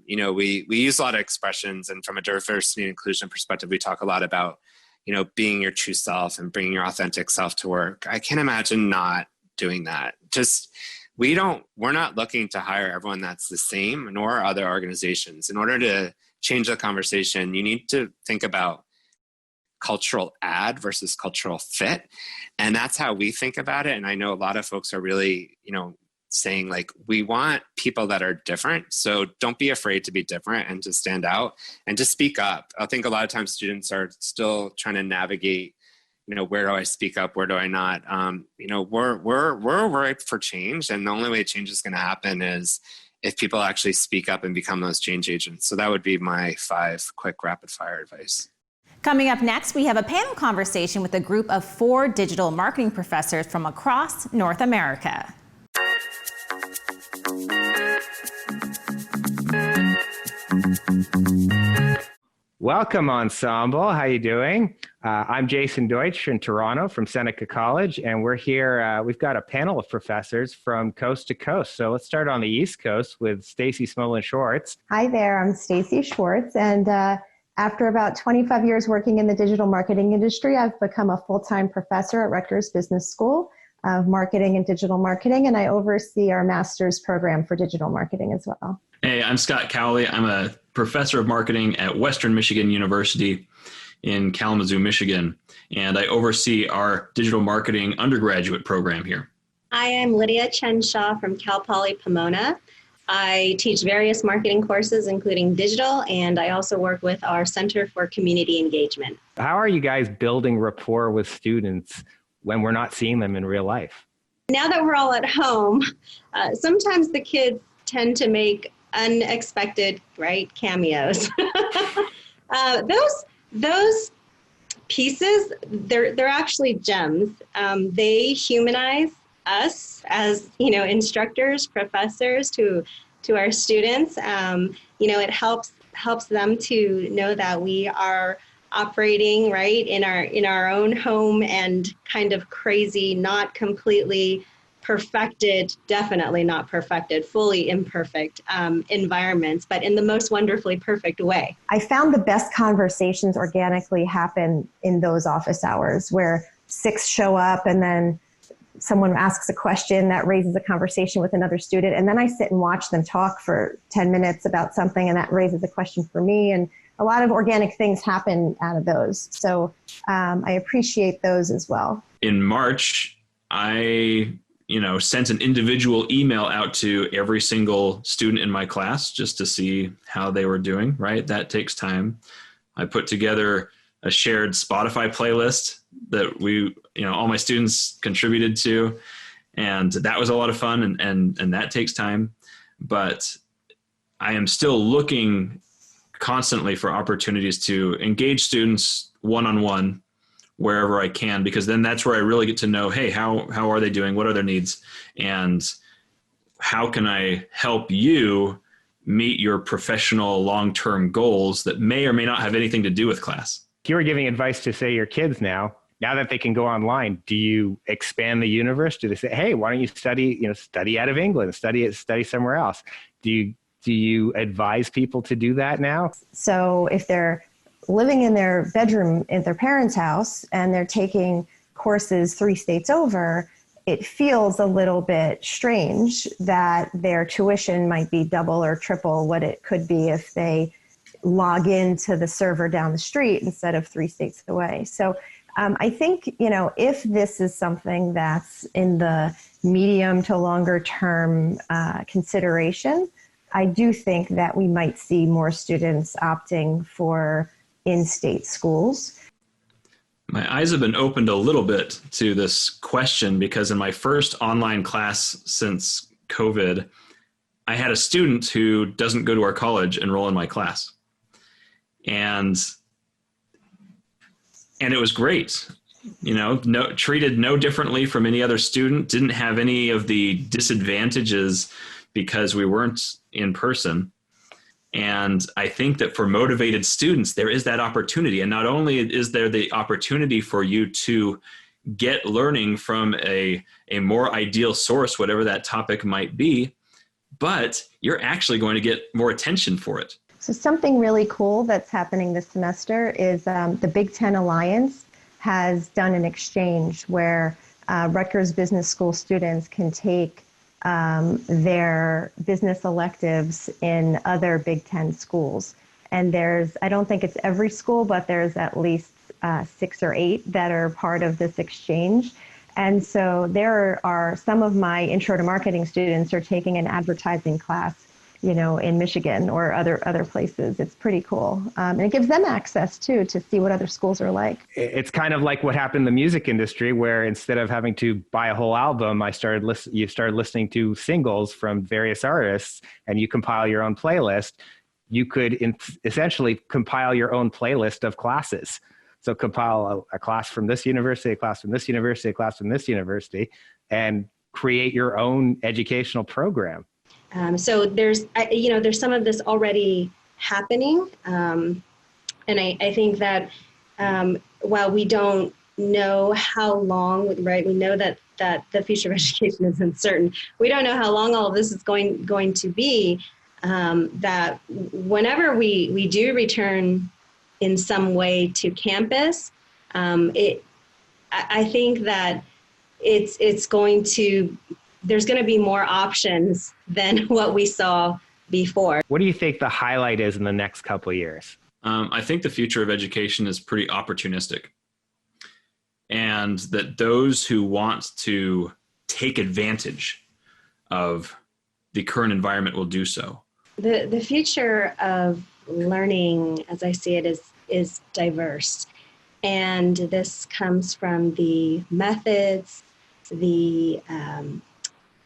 Speaker 17: We use a lot of expressions, and from a diversity and inclusion perspective, we talk a lot about, being your true self and bringing your authentic self to work. I can't imagine not doing that. We're not looking to hire everyone that's the same, nor other organizations. In order to change the conversation, you need to think about cultural add versus cultural fit. And that's how we think about it. And I know a lot of folks are really, saying like, we want people that are different. So don't be afraid to be different and to stand out and to speak up. I think a lot of times students are still trying to navigate, where do I speak up? Where do I not? We're ripe for change. And the only way change is going to happen is if people actually speak up and become those change agents. So that would be my 5 quick rapid fire advice.
Speaker 1: Coming up next, we have a panel conversation with a group of 4 digital marketing professors from across North America.
Speaker 8: Welcome, Ensemble. How you doing? I'm Jason Deutsch in Toronto from Seneca College, and we're here. We've got a panel of professors from coast to coast. So let's start on the East Coast with Stacy Smolin-Schwartz.
Speaker 23: Hi there, I'm Stacy Schwartz, and after about 25 years working in the digital marketing industry, I've become a full-time professor at Rutgers Business School of Marketing and Digital Marketing, and I oversee our master's program for digital marketing as well.
Speaker 24: Hey, I'm Scott Cowley. I'm a professor of marketing at Western Michigan University in Kalamazoo, Michigan, and I oversee our digital marketing undergraduate program here.
Speaker 25: Hi, I'm Lydia Chen Shaw from Cal Poly Pomona. I teach various marketing courses, including digital, and I also work with our Center for Community Engagement.
Speaker 8: How are you guys building rapport with students when we're not seeing them in real life?
Speaker 25: Now that we're all at home, sometimes the kids tend to make unexpected, cameos. Those pieces, they're actually gems. They humanize us as instructors, professors to our students. It helps them to know that we are operating in our own home and kind of crazy, not completely perfected, definitely not perfected, fully imperfect environments, but in the most wonderfully perfect way.
Speaker 23: I found the best conversations organically happen in those office hours where 6 show up and then someone asks a question that raises a conversation with another student, and then I sit and watch them talk for 10 minutes about something, and that raises a question for me, and a lot of organic things happen out of those. So I appreciate those as well.
Speaker 24: In March, I sent an individual email out to every single student in my class just to see how they were doing, right? That takes time. I put together a shared Spotify playlist that all my students contributed to, and that was a lot of fun, and that takes time. But I am still looking constantly for opportunities to engage students one-on-one wherever I can, because then that's where I really get to know, hey, how are they doing? What are their needs? And how can I help you meet your professional long-term goals that may or may not have anything to do with class?
Speaker 8: If you were giving advice to, say, your kids now that they can go online, do you expand the universe? Do they say, hey, why don't you study out of England, study somewhere else? Do you advise people to do that now?
Speaker 23: So if they're living in their bedroom at their parents' house and they're taking courses 3 states over, it feels a little bit strange that their tuition might be double or triple what it could be if they log into the server down the street instead of 3 states away. So I think, if this is something that's in the medium to longer term consideration, I do think that we might see more students opting for in-state schools.
Speaker 24: My eyes have been opened a little bit to this question because in my first online class since COVID, I had a student who doesn't go to our college enroll in my class. And it was great, treated no differently from any other student, didn't have any of the disadvantages because we weren't in person. And I think that for motivated students, there is that opportunity. And not only is there the opportunity for you to get learning from a more ideal source, whatever that topic might be, but you're actually going to get more attention for it.
Speaker 23: So something really cool that's happening this semester is the Big Ten Alliance has done an exchange where Rutgers Business School students can take their business electives in other Big Ten schools. And I don't think it's every school, but there's at least 6 or 8 that are part of this exchange. And so there are some of my intro to marketing students are taking an advertising class, in Michigan or other places. It's pretty cool. And it gives them access too, to see what other schools are like.
Speaker 8: It's kind of like what happened in the music industry, where instead of having to buy a whole album, you started listening to singles from various artists, and you compile your own playlist. You could essentially compile your own playlist of classes. So compile a class from this university, a class from this university, a class from this university, and create your own educational program.
Speaker 25: So there's some of this already happening. And I think that while we don't know how long, right, we know that the future of education is uncertain. We don't know how long all of this is going to be, that whenever we do return in some way to campus, I think that there's going to be more options than what we saw before.
Speaker 8: What do you think the highlight is in the next couple of years?
Speaker 24: I think the future of education is pretty opportunistic, and that those who want to take advantage of the current environment will do so.
Speaker 25: The future of learning, as I see it, is diverse. And this comes from the methods, the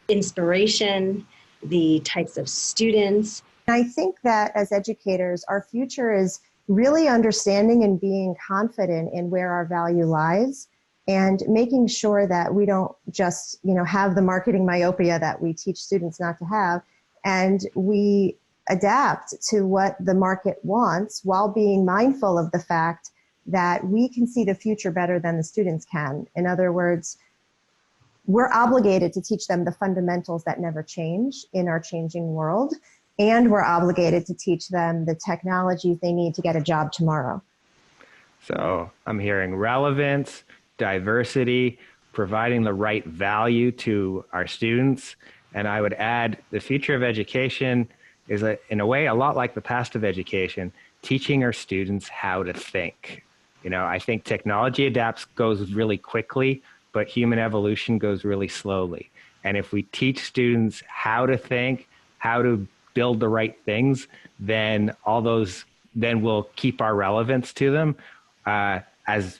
Speaker 25: inspiration, the types of students.
Speaker 23: I think that as educators, our future is really understanding and being confident in where our value lies, and making sure that we don't just, have the marketing myopia that we teach students not to have, and we adapt to what the market wants while being mindful of the fact that we can see the future better than the students can. In other words, we're obligated to teach them the fundamentals that never change in our changing world, and we're obligated to teach them the technologies they need to get a job tomorrow.
Speaker 8: So I'm hearing relevance, diversity, providing the right value to our students. And I would add the future of education is, in a way, a lot like the past of education, teaching our students how to think. I think technology goes really quickly, but human evolution goes really slowly. And if we teach students how to think, how to build the right things, then we'll keep our relevance to them, as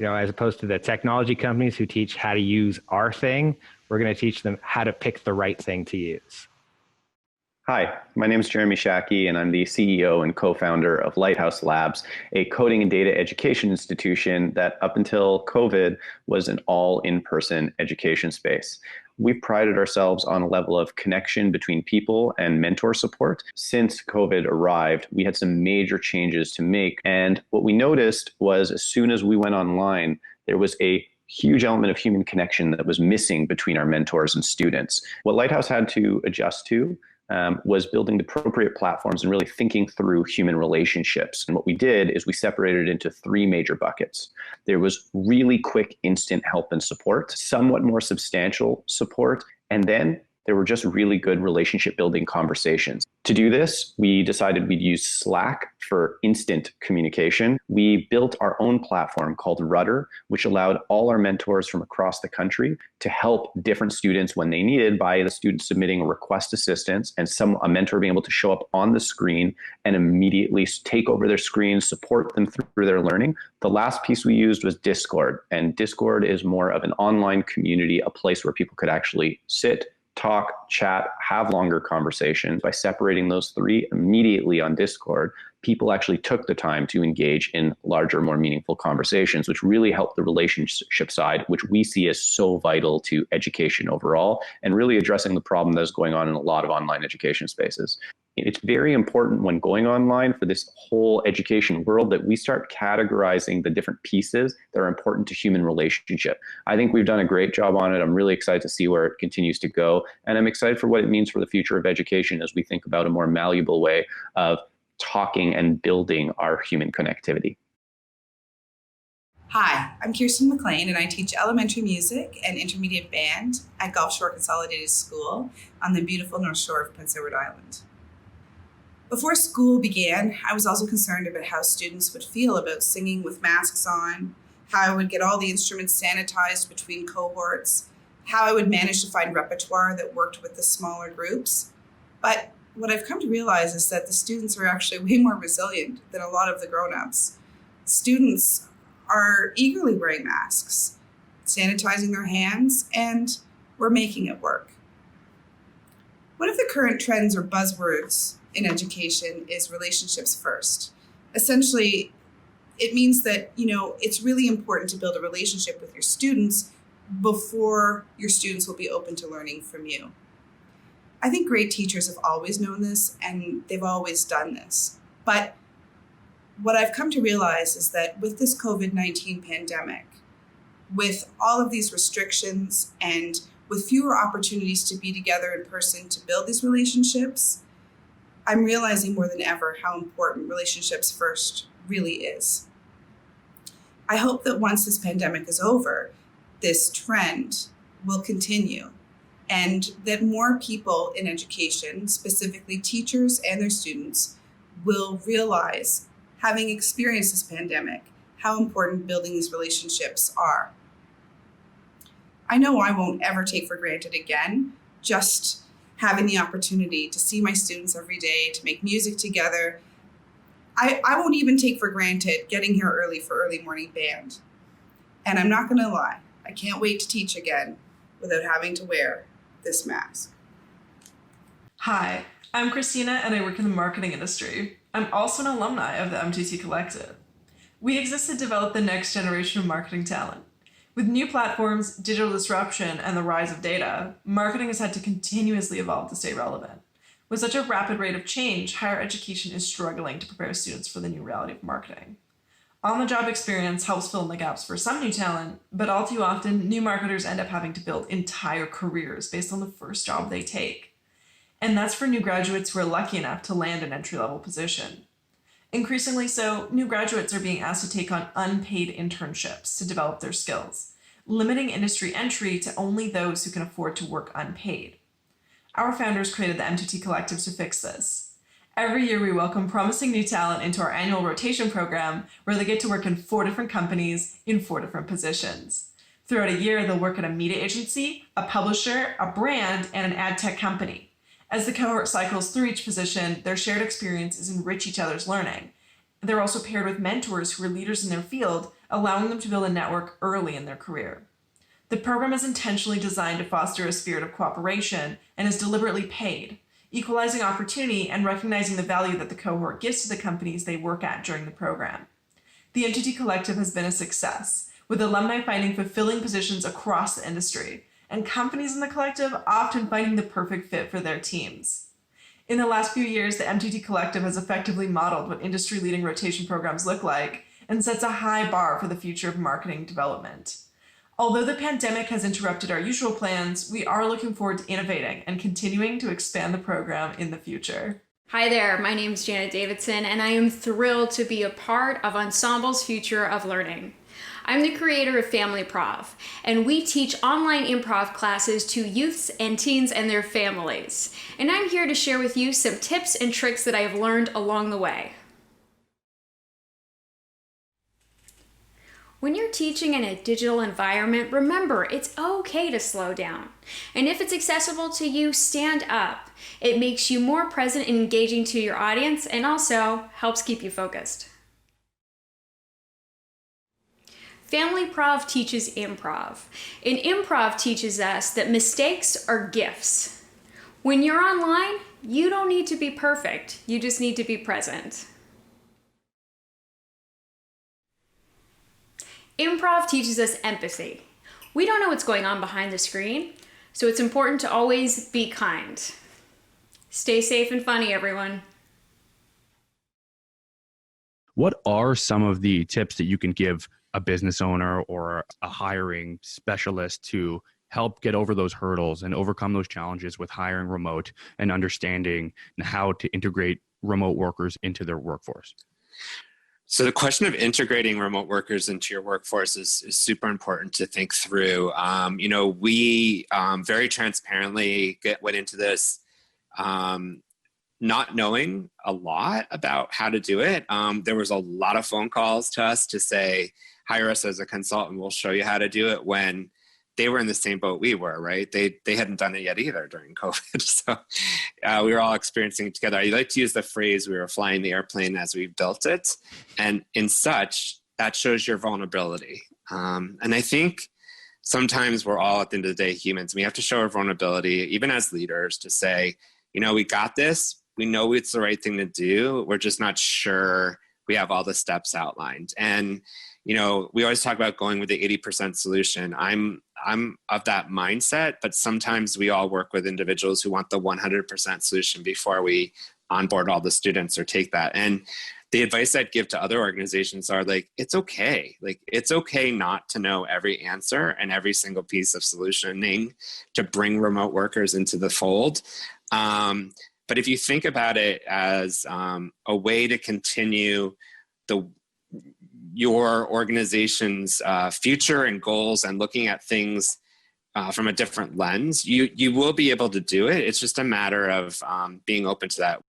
Speaker 8: opposed to the technology companies who teach how to use our thing. We're going to teach them how to pick the right thing to use.
Speaker 9: Hi, my name is Jeremy Shackey, and I'm the CEO and co-founder of Lighthouse Labs, a coding and data education institution that up until COVID was an all in-person education space. We've prided ourselves on a level of connection between people and mentor support. Since COVID arrived, we had some major changes to make. And what we noticed was, as soon as we went online, there was a huge element of human connection that was missing between our mentors and students. What Lighthouse had to adjust to was building the appropriate platforms and really thinking through human relationships. And what we did is we separated it into 3 major buckets. There was really quick, instant help and support, somewhat more substantial support, and then there were just really good relationship building conversations. To do this, we decided we'd use Slack for instant communication. We built our own platform called Rudder, which allowed all our mentors from across the country to help different students when they needed, by the student submitting a request assistance and a mentor being able to show up on the screen and immediately take over their screen, support them through their learning. The last piece we used was Discord, and Discord is more of an online community, a place where people could actually sit, talk, chat, have longer conversations. By separating those 3 immediately on Discord, people actually took the time to engage in larger, more meaningful conversations, which really helped the relationship side, which we see as so vital to education overall, and really addressing the problem that's going on in a lot of online education spaces. It's very important when going online for this whole education world that we start categorizing the different pieces that are important to human relationship. I think we've done a great job on it. I'm really excited to see where it continues to go. And I'm excited for what it means for the future of education as we think about a more malleable way of talking and building our human connectivity.
Speaker 10: Hi, I'm Kirsten McLean, and I teach elementary music and intermediate band at Gulf Shore Consolidated School on the beautiful North Shore of Prince Edward Island. Before school began, I was also concerned about how students would feel about singing with masks on, how I would get all the instruments sanitized between cohorts, how I would manage to find repertoire that worked with the smaller groups. But what I've come to realize is that the students are actually way more resilient than a lot of the grown-ups. Students are eagerly wearing masks, sanitizing their hands, and we're making it work. One of the current trends or buzzwords in education is relationships first. Essentially, it means that, it's really important to build a relationship with your students before your students will be open to learning from you. I think great teachers have always known this and they've always done this. But what I've come to realize is that with this COVID-19 pandemic, with all of these restrictions and with fewer opportunities to be together in person to build these relationships, I'm realizing more than ever how important relationships first really is. I hope that once this pandemic is over, this trend will continue and that more people in education, specifically teachers and their students, will realize, having experienced this pandemic, how important building these relationships are. I know I won't ever take for granted again just having the opportunity to see my students every day, to make music together. I won't even take for granted getting here early for early morning band. And I'm not gonna lie, I can't wait to teach again without having to wear this mask.
Speaker 11: Hi, I'm Christina and I work in the marketing industry. I'm also an alumni of the MTT Collective. We exist to develop the next generation of marketing talent. With new platforms, digital disruption, and the rise of data, marketing has had to continuously evolve to stay relevant. With such a rapid rate of change, higher education is struggling to prepare students for the new reality of marketing. On-the-job experience helps fill in the gaps for some new talent, but all too often, new marketers end up having to build entire careers based on the first job they take. And that's for new graduates who are lucky enough to land an entry-level position. Increasingly so, new graduates are being asked to take on unpaid internships to develop their skills, limiting industry entry to only those who can afford to work unpaid. Our founders created the MTT Collective to fix this. Every year we welcome promising new talent into our annual rotation program where they get to work in 4 different companies in 4 different positions. Throughout a year, they'll work at a media agency, a publisher, a brand, and an ad tech company. As the cohort cycles through each position, their shared experiences enrich each other's learning. They're also paired with mentors who are leaders in their field, allowing them to build a network early in their career. The program is intentionally designed to foster a spirit of cooperation and is deliberately paid, equalizing opportunity and recognizing the value that the cohort gives to the companies they work at during the program. The MTT Collective has been a success, with alumni finding fulfilling positions across the industry, and companies in the collective often finding the perfect fit for their teams. In the last few years, the MTT Collective has effectively modeled what industry-leading rotation programs look like and sets a high bar for the future of marketing development. Although the pandemic has interrupted our usual plans, we are looking forward to innovating and continuing to expand the program in the future.
Speaker 12: Hi there, my name is Janet Davidson, and I am thrilled to be a part of Ensemble's Future of Learning. I'm the creator of Family Prov, and we teach online improv classes to youths and teens and their families. And I'm here to share with you some tips and tricks that I have learned along the way. When you're teaching in a digital environment, remember, it's okay to slow down. And if it's accessible to you, stand up. It makes you more present and engaging to your audience and also helps keep you focused. Family Prov teaches improv, and improv teaches us that mistakes are gifts. When you're online, you don't need to be perfect, you just need to be present. Improv teaches us empathy. We don't know what's going on behind the screen, so it's important to always be kind. Stay safe and funny, everyone.
Speaker 16: What are some of the tips that you can give a business owner or a hiring specialist to help get over those hurdles and overcome those challenges with hiring remote and understanding how to integrate remote workers into their workforce?
Speaker 17: So the question of integrating remote workers into your workforce is super important to think through. We very transparently went into this not knowing a lot about how to do it. There was a lot of phone calls to us to say, hire us as a consultant, we'll show you how to do it, when they were in the same boat we were, right? They hadn't done it yet either during COVID. So we were all experiencing it together. I like to use the phrase, we were flying the airplane as we built it. And in such, that shows your vulnerability. And I think sometimes we're all, at the end of the day, humans. We have to show our vulnerability, even as leaders, to say, we got this. We know it's the right thing to do. We're just not sure we have all the steps outlined. And we always talk about going with the 80% solution. I'm of that mindset, but sometimes we all work with individuals who want the 100% solution before we onboard all the students or take that. And the advice I'd give to other organizations are it's okay. It's okay not to know every answer and every single piece of solutioning to bring remote workers into the fold. But if you think about it as a way to continue your organization's future and goals and looking at things from a different lens, you will be able to do it. It's just a matter of being open to that.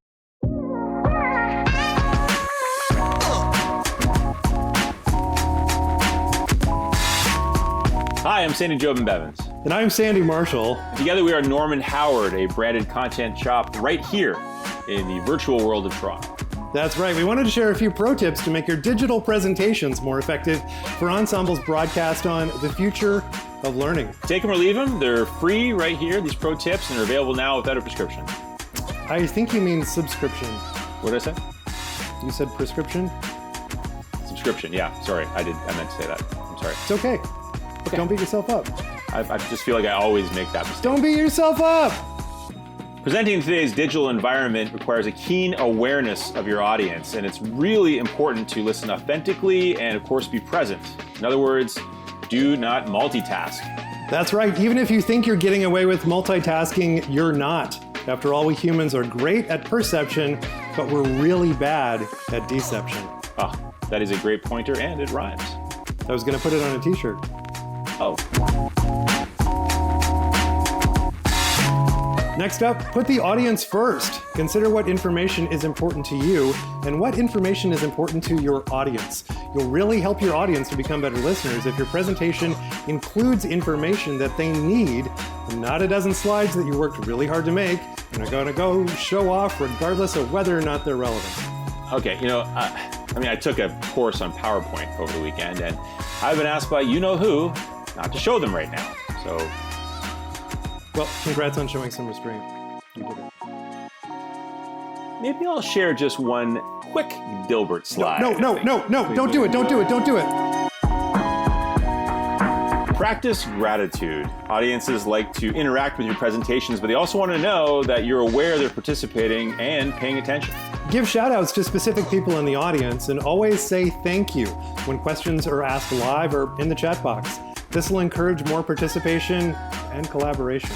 Speaker 6: Hi, I'm Sandy Jobin Bevins.
Speaker 13: And I'm Sandy Marshall.
Speaker 6: Together we are Norman Howard, a branded content shop right here in the virtual world of Toronto.
Speaker 13: That's right. We wanted to share a few pro tips to make your digital presentations more effective for Ensemble's broadcast on the future of learning.
Speaker 6: Take them or leave them. They're free right here, these pro tips, and they're available now without a prescription.
Speaker 13: I think you mean subscription.
Speaker 6: What did I say?
Speaker 13: You said prescription?
Speaker 6: Subscription, yeah. Sorry, I meant to say that. I'm sorry.
Speaker 13: It's okay. Don't beat yourself up.
Speaker 6: I just feel like I always make that mistake.
Speaker 13: Don't beat yourself up!
Speaker 6: Presenting in today's digital environment requires a keen awareness of your audience, and it's really important to listen authentically and, of course, be present. In other words, do not multitask.
Speaker 13: That's right. Even if you think you're getting away with multitasking, you're not. After all, we humans are great at perception, but we're really bad at deception.
Speaker 6: Ah, that is a great pointer, and it rhymes.
Speaker 13: I was going to put it on a t-shirt.
Speaker 6: Oh.
Speaker 13: Next up, put the audience first. Consider what information is important to you and what information is important to your audience. You'll really help your audience to become better listeners if your presentation includes information that they need, and not a dozen slides that you worked really hard to make and are going to go show off regardless of whether or not they're relevant.
Speaker 6: Okay, I took a course on PowerPoint over the weekend, and I've been asked by you-know-who not to show them right now, so...
Speaker 13: Well, congrats on showing some restraint. You did it.
Speaker 6: Maybe I'll share just one quick Dilbert slide.
Speaker 13: No, don't do it.
Speaker 6: Practice gratitude. Audiences like to interact with your presentations, but they also want to know that you're aware they're participating and paying attention.
Speaker 13: Give shout outs to specific people in the audience and always say thank you when questions are asked live or in the chat box. This will encourage more participation and collaboration.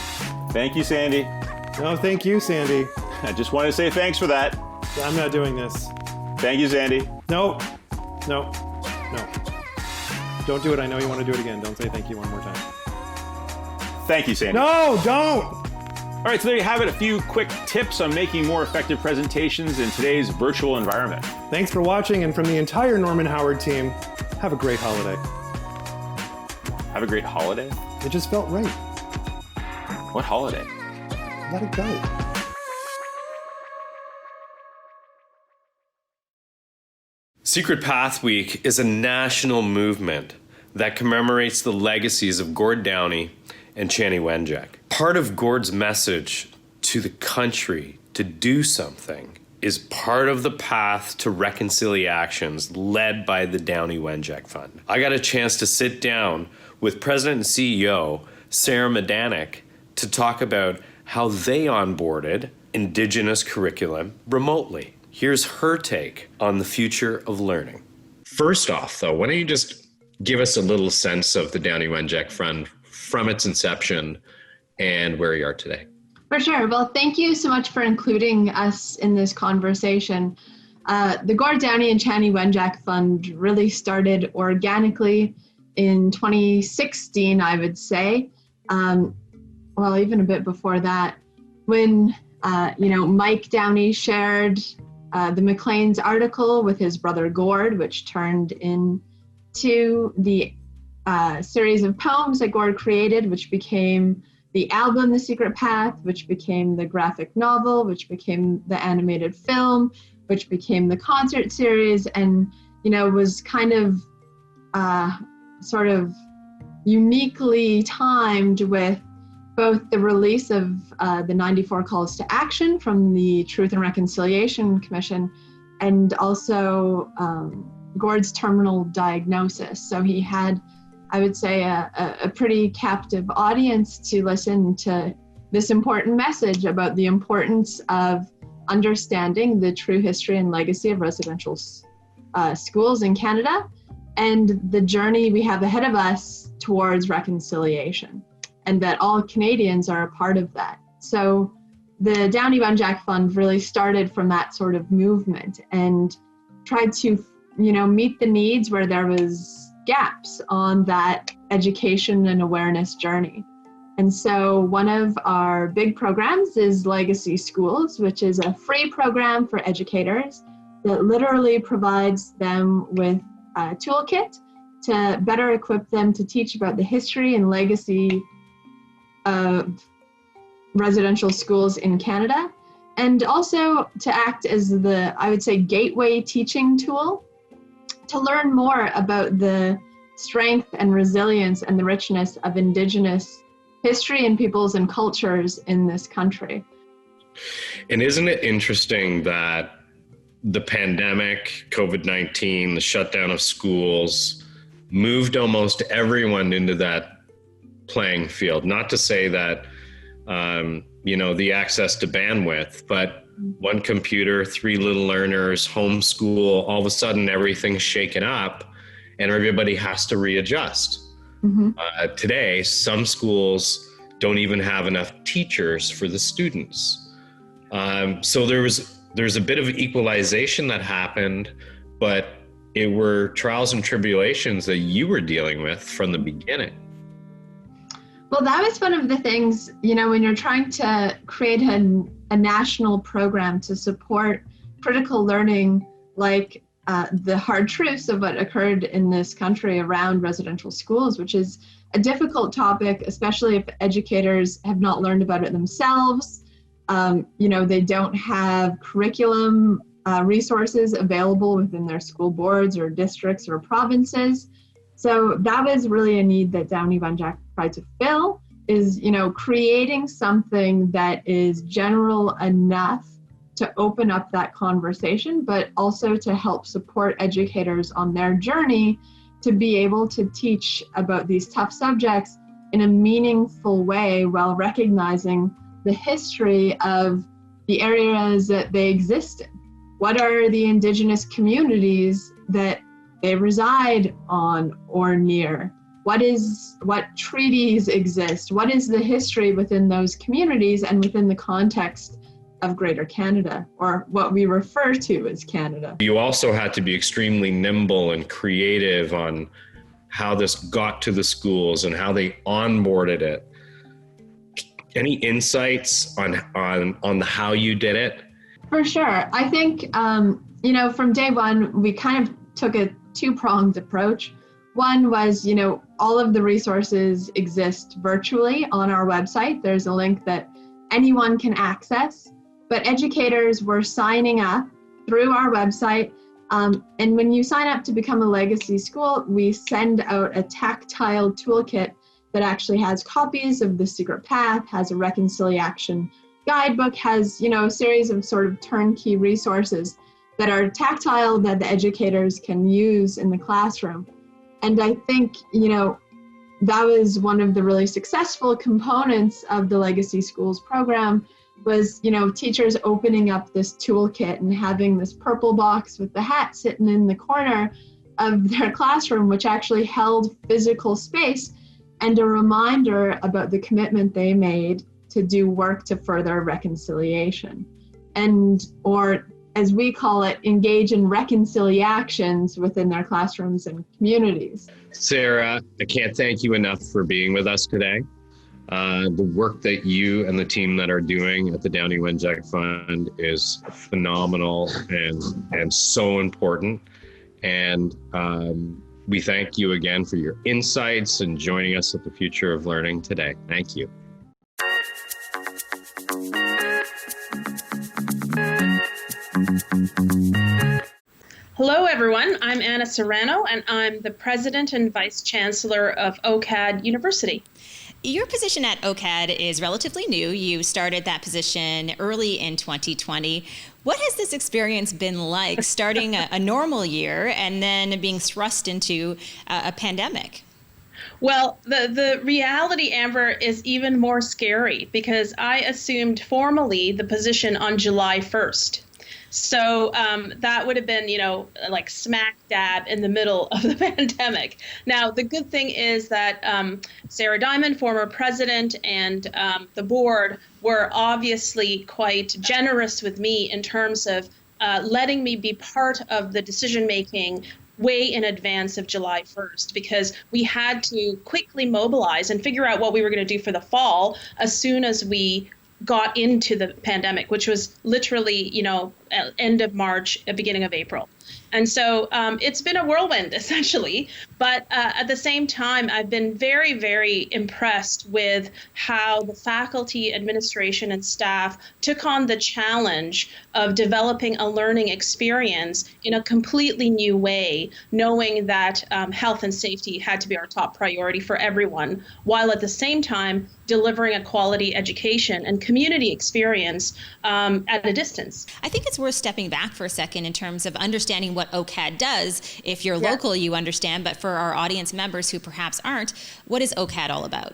Speaker 6: Thank you, Sandy.
Speaker 13: No, thank you, Sandy.
Speaker 6: I just wanted to say thanks for that.
Speaker 13: I'm not doing this.
Speaker 6: Thank you, Sandy.
Speaker 13: No. Don't do it. I know you want to do it again. Don't say thank you one more time.
Speaker 6: Thank you, Sandy.
Speaker 13: No, don't!
Speaker 6: All right, so there you have it. A few quick tips on making more effective presentations in today's virtual environment.
Speaker 13: Thanks for watching, and from the entire Norman Howard team, have a great holiday.
Speaker 6: Have a great holiday?
Speaker 13: It just felt right.
Speaker 6: What holiday?
Speaker 13: Let it go.
Speaker 4: Secret Path Week is a national movement that commemorates the legacies of Gord Downie and Chanie Wenjack. Part of Gord's message to the country to do something is part of the path to reconciliations led by the Downie Wenjack Fund. I got a chance to sit down with President and CEO Sarah Madanek to talk about how they onboarded Indigenous curriculum remotely. Here's her take on the future of learning.
Speaker 14: First off, though, why don't you just give us a little sense of the Downie Wenjack Fund from its inception and where you are today?
Speaker 3: For sure. Well, thank you so much for including us in this conversation. The Gord Downie and Chanie Wenjack Fund really started organically in 2016, I would say. Well, even a bit before that, when Mike Downie shared the Maclean's article with his brother Gord, which turned into the series of poems that Gord created, which became the album The Secret Path, which became the graphic novel, which became the animated film, which became the concert series, and was kind of sort of uniquely timed with both the release of the 94 calls to action from the Truth and Reconciliation Commission, and also Gord's terminal diagnosis. So he had, I would say, a pretty captive audience to listen to this important message about the importance of understanding the true history and legacy of residential schools in Canada, and the journey we have ahead of us towards reconciliation, and that all Canadians are a part of that. So the Downie Wenjack Fund really started from that sort of movement and tried to, meet the needs where there was gaps on that education and awareness journey. And so one of our big programs is Legacy Schools, which is a free program for educators that literally provides them with a toolkit to better equip them to teach about the history and legacy of residential schools in Canada, and also to act as the, I would say, gateway teaching tool to learn more about the strength and resilience and the richness of Indigenous history and peoples and cultures in this country.
Speaker 14: And isn't it interesting that the pandemic, COVID-19, the shutdown of schools, moved almost everyone into that playing field? Not to say that, the access to bandwidth, but one computer, 3 little learners, homeschool, all of a sudden everything's shaken up and everybody has to readjust. Mm-hmm. Today, some schools don't even have enough teachers for the students. So there's a bit of equalization that happened, but it were trials and tribulations that you were dealing with from the beginning.
Speaker 3: Well, that was one of the things, when you're trying to create a national program to support critical learning, like the hard truths of what occurred in this country around residential schools, which is a difficult topic, especially if educators have not learned about it themselves. They don't have curriculum resources available within their school boards or districts or provinces. So that was really a need that Downie Wenjack tried to fill, is, creating something that is general enough to open up that conversation, but also to help support educators on their journey to be able to teach about these tough subjects in a meaningful way while recognizing the history of the areas that they exist in. What are the Indigenous communities that they reside on or near? What treaties exist? What is the history within those communities and within the context of Greater Canada, or what we refer to as Canada?
Speaker 14: You also had to be extremely nimble and creative on how this got to the schools and how they onboarded it. Any insights on how you did it?
Speaker 3: For sure. I think, from day one, we kind of took a 2-pronged approach. One was, all of the resources exist virtually on our website. There's a link that anyone can access, but educators were signing up through our website. And when you sign up to become a legacy school, we send out a tactile toolkit that actually has copies of The Secret Path, has a reconciliation guidebook, has, a series of sort of turnkey resources that are tactile that the educators can use in the classroom. And I think, that was one of the really successful components of the Legacy Schools program was, teachers opening up this toolkit and having this purple box with the hat sitting in the corner of their classroom, which actually held physical space and a reminder about the commitment they made to do work to further reconciliation, and, or as we call it, engage in reconciliations within their classrooms and communities.
Speaker 14: Sarah, I can't thank you enough for being with us today. The work that you and the team that are doing at the Downey Wenjack Fund is phenomenal and so important. And we thank you again for your insights and joining us at the Future of Learning today. Thank you.
Speaker 15: Hello, everyone. I'm Anna Serrano, and I'm the President and Vice Chancellor of OCAD University.
Speaker 1: Your position at OCAD is relatively new. You started that position early in 2020. What has this experience been like, starting a normal year and then being thrust into a pandemic?
Speaker 15: Well, the reality, Amber, is even more scary because I assumed formally the position on July 1st. So that would have been, like smack dab in the middle of the pandemic. Now, the good thing is that Sarah Diamond, former president, and the board were obviously quite generous with me in terms of letting me be part of the decision making way in advance of July 1st, because we had to quickly mobilize and figure out what we were going to do for the fall as soon as we got into the pandemic, which was literally, end of March, beginning of April. And so it's been a whirlwind, essentially. But at the same time, I've been very, very impressed with how the faculty, administration, and staff took on the challenge of developing a learning experience in a completely new way, knowing that health and safety had to be our top priority for everyone, while at the same time delivering a quality education and community experience at a distance.
Speaker 1: I think it's worth stepping back for a second in terms of understanding what OCAD does. If you're local, you understand, but for our audience members who perhaps aren't, what is OCAD all about?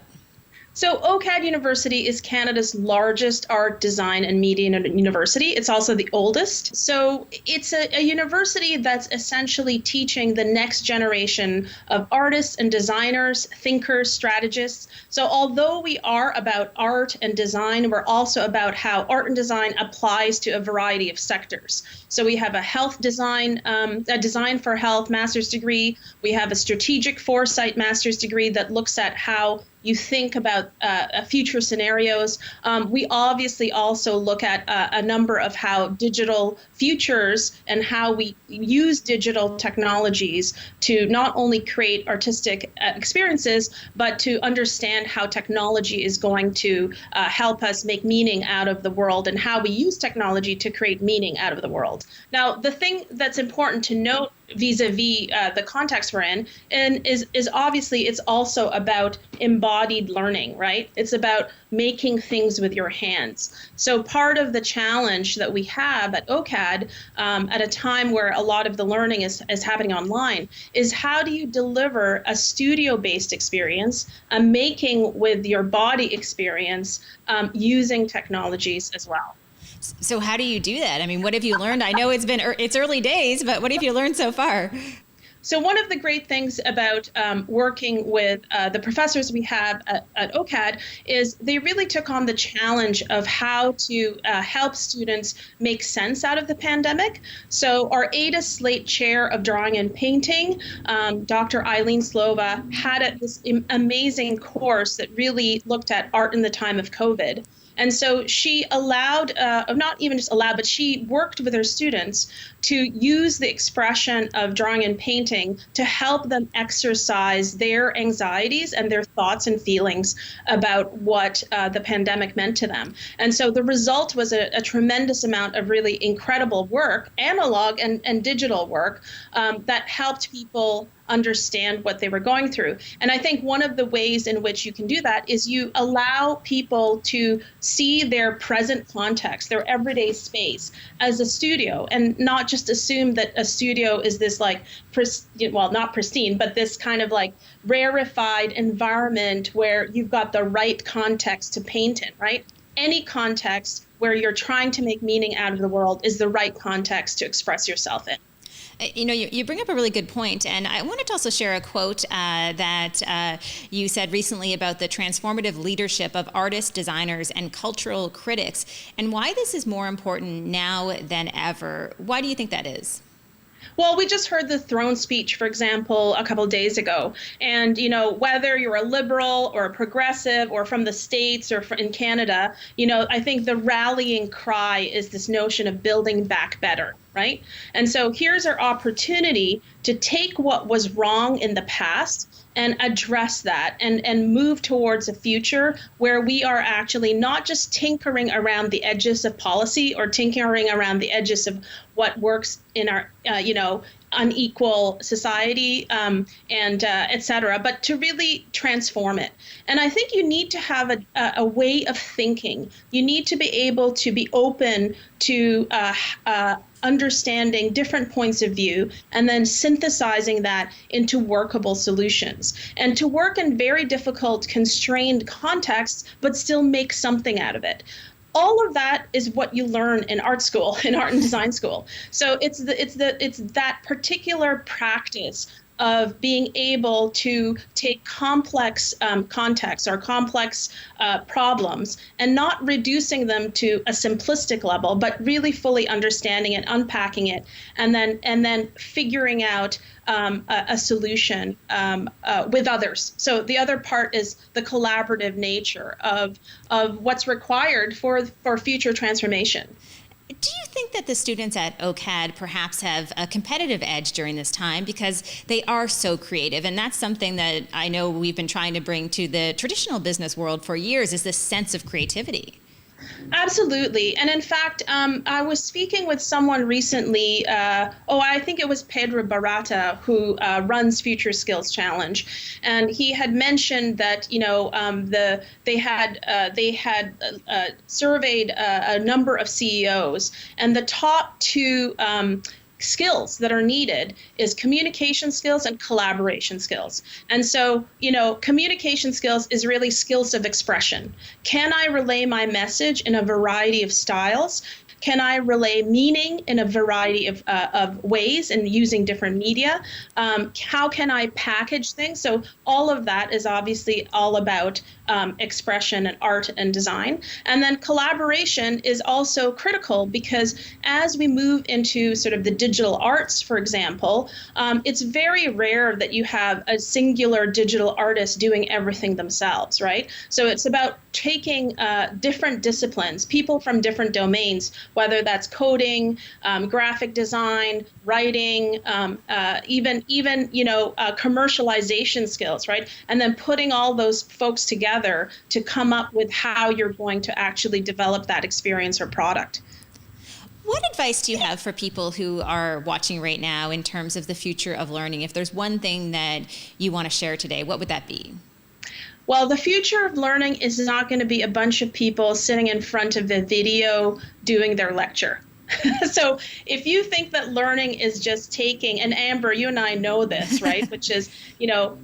Speaker 15: So OCAD University is Canada's largest art, design, and media university. It's also the oldest. So it's a university that's essentially teaching the next generation of artists and designers, thinkers, strategists. So although we are about art and design, we're also about how art and design applies to a variety of sectors. So we have a health design, a design for health master's degree. We have a strategic foresight master's degree that looks at how you think about future scenarios. We obviously also look at a number of how digital futures and how we use digital technologies to not only create artistic experiences, but to understand how technology is going to help us make meaning out of the world and how we use technology to create meaning out of the world. Now, the thing that's important to note vis-a-vis the context we're in, and is obviously it's also about embodied learning, right? It's about making things with your hands. So part of the challenge that we have at OCAD at a time where a lot of the learning is happening online is how do you deliver a studio-based experience, a making with your body experience using technologies as well.
Speaker 1: So how do you do that? I mean, what have you learned? I know it's early days, but what have you learned so far?
Speaker 15: So one of the great things about working with the professors we have at OCAD is they really took on the challenge of how to help students make sense out of the pandemic. So our Ada Slate Chair of Drawing and Painting, Dr. Eileen Slova, had this amazing course that really looked at art in the time of COVID. And so she allowed, not even just allowed, but she worked with her students to use the expression of drawing and painting to help them exercise their anxieties and their thoughts and feelings about what the pandemic meant to them. And so the result was a tremendous amount of really incredible work, analog and digital work, that helped people understand what they were going through. And I think one of the ways in which you can do that is you allow people to see their present context, their everyday space as a studio, and not just assume that a studio is this like, well, not pristine, but this kind of like rarefied environment where you've got the right context to paint in, right? Any context where you're trying to make meaning out of the world is the right context to express yourself in.
Speaker 1: You bring up a really good point, and I wanted to also share a quote that you said recently about the transformative leadership of artists, designers, and cultural critics, and why this is more important now than ever. Why do you think that is?
Speaker 15: Well, we just heard the throne speech, for example, a couple of days ago. And, whether you're a liberal or a progressive or from the States or in Canada, I think the rallying cry is this notion of building back better, right? And so here's our opportunity to take what was wrong in the past and address that and move towards a future where we are actually not just tinkering around the edges of policy or tinkering around the edges of what works in our, unequal society and et cetera, but to really transform it. And I think you need to have a way of thinking. You need to be able to be open to understanding different points of view and then synthesizing that into workable solutions, and to work in very difficult, constrained contexts, but still make something out of it. All of that is what you learn in art school, in art and design school. So it's that particular practice of being able to take complex contexts or complex problems and not reducing them to a simplistic level, but really fully understanding it, unpacking it, and then figuring out a solution with others. So the other part is the collaborative nature of what's required for future transformation.
Speaker 1: Do you think that the students at OCAD perhaps have a competitive edge during this time because they are so creative? And that's something that I know we've been trying to bring to the traditional business world for years, is this sense of creativity.
Speaker 15: Absolutely. And in fact, I was speaking with someone recently, I think it was Pedro Barata, who runs Future Skills Challenge. And he had mentioned that, they had surveyed a number of CEOs, and the top two skills that are needed is communication skills and collaboration skills. And so, communication skills is really skills of expression. Can I relay my message in a variety of styles? Can I relay meaning in a variety of ways and using different media? How can I package things? So all of that is obviously all about expression and art and design. And then collaboration is also critical because as we move into sort of the digital arts, for example, it's very rare that you have a singular digital artist doing everything themselves, right? So it's about taking different disciplines, people from different domains, whether that's coding, graphic design, writing, even commercialization skills, right? And then putting all those folks together to come up with how you're going to actually develop that experience or product.
Speaker 1: What advice do you have for people who are watching right now in terms of the future of learning? If there's one thing that you want to share today, what would that be?
Speaker 15: Well, the future of learning is not going to be a bunch of people sitting in front of the video doing their lecture. So if you think that learning is just taking, and Amber, you and I know this, right? Which is,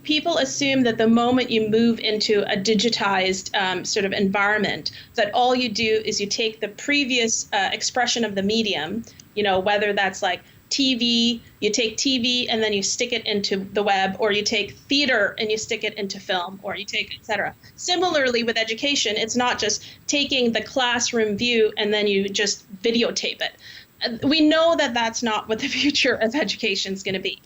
Speaker 15: people assume that the moment you move into a digitized sort of environment, that all you do is you take the previous expression of the medium, whether that's like TV, you take TV and then you stick it into the web, or you take theater and you stick it into film, or you take et cetera. Similarly with education, it's not just taking the classroom view and then you just videotape it. We know that that's not what the future of education is going to be.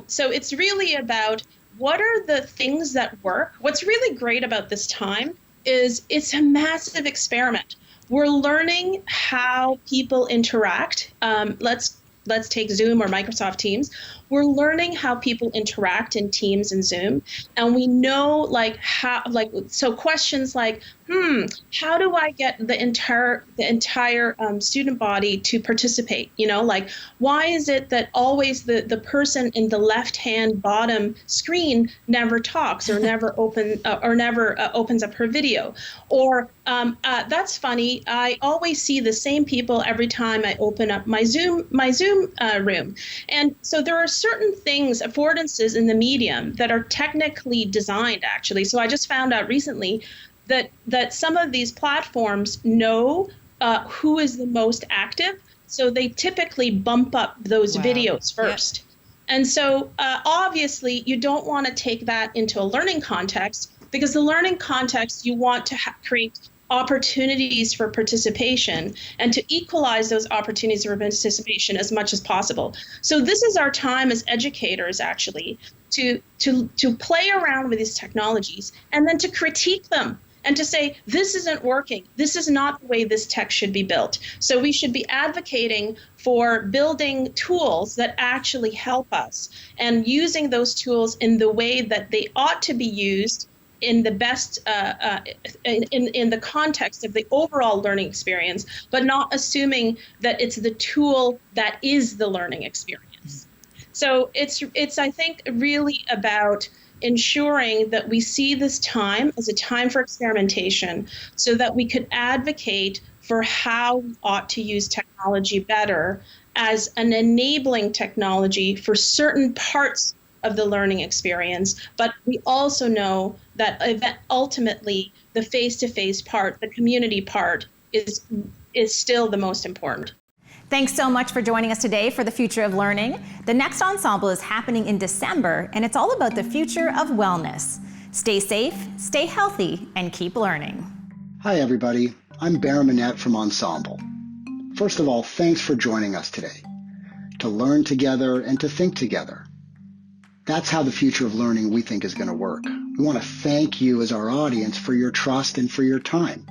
Speaker 15: So it's really about what are the things that work. What's really great about this time is it's a massive experiment. We're learning how people interact. Let's take Zoom or Microsoft Teams. We're learning how people interact in Teams and Zoom. And we know so questions like, how do I get the entire student body to participate? Why is it that always the person in the left-hand bottom screen never talks or never opens up her video? Or that's funny. I always see the same people every time I open up my Zoom room. And so there are certain things, affordances in the medium that are technically designed, actually. So I just found out recently that some of these platforms know who is the most active So they typically bump up those videos first. And so obviously you don't want to take that into a learning context, because the learning context, you want to create opportunities for participation and to equalize those opportunities for participation as much as possible. So this is our time as educators, actually, to play around with these technologies and then to critique them and to say, this isn't working. This is not the way this tech should be built. So we should be advocating for building tools that actually help us and using those tools in the way that they ought to be used in the best, in the context of the overall learning experience, but not assuming that it's the tool that is the learning experience. So it's I think, really about ensuring that we see this time as a time for experimentation so that we could advocate for how we ought to use technology better as an enabling technology for certain parts of the learning experience. But we also know that ultimately the face-to-face part, the community part, is still the most important.
Speaker 1: Thanks so much for joining us today for the Future of Learning. The next Ensemble is happening in December, and it's all about the future of wellness. Stay safe, stay healthy, and keep learning.
Speaker 2: Hi, everybody. I'm Baron Manette from Ensemble. First of all, thanks for joining us today, to learn together and to think together. That's how the future of learning, we think, is going to work. We want to thank you as our audience for your trust and for your time.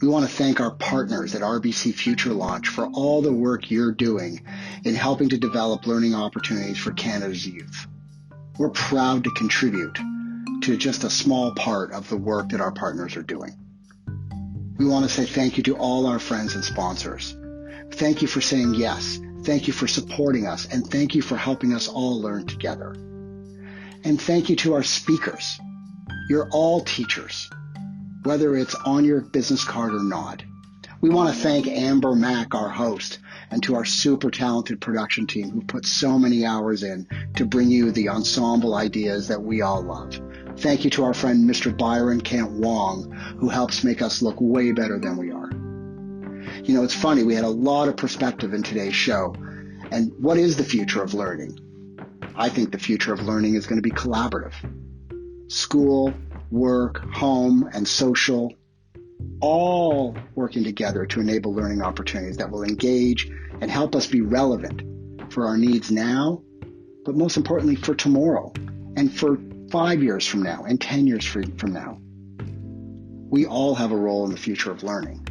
Speaker 2: We want to thank our partners at RBC Future Launch for all the work you're doing in helping to develop learning opportunities for Canada's youth. We're proud to contribute to just a small part of the work that our partners are doing. We want to say thank you to all our friends and sponsors. Thank you for saying yes. Thank you for supporting us, and thank you for helping us all learn together. And thank you to our speakers. You're all teachers, whether it's on your business card or not. We want to thank Amber Mack, our host, and to our super talented production team who put so many hours in to bring you the ensemble ideas that we all love. Thank you to our friend Mr. Byron Kent Wong, who helps make us look way better than we are. You know, it's funny, we had a lot of perspective in today's show. And what is the future of learning? I think the future of learning is going to be collaborative. School, work, home, and social, all working together to enable learning opportunities that will engage and help us be relevant for our needs now, but most importantly for tomorrow and for 5 years from now and 10 years from now. We all have a role in the future of learning.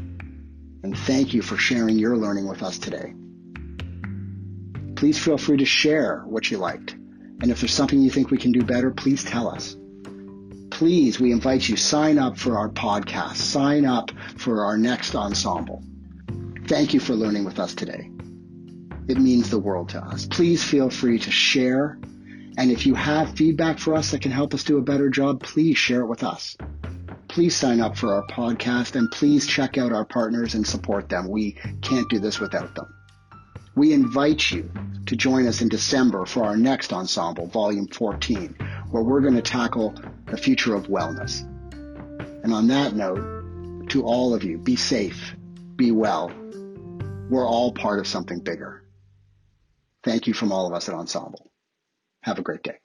Speaker 2: And thank you for sharing your learning with us today. Please feel free to share what you liked. And if there's something you think we can do better, please tell us. Please, we invite you, sign up for our podcast. Sign up for our next Ensemble. Thank you for learning with us today. It means the world to us. Please feel free to share. And if you have feedback for us that can help us do a better job, please share it with us. Please sign up for our podcast and please check out our partners and support them. We can't do this without them. We invite you to join us in December for our next Ensemble, Volume 14, where we're going to tackle the future of wellness. And on that note, to all of you, be safe, be well. We're all part of something bigger. Thank you from all of us at Ensemble. Have a great day.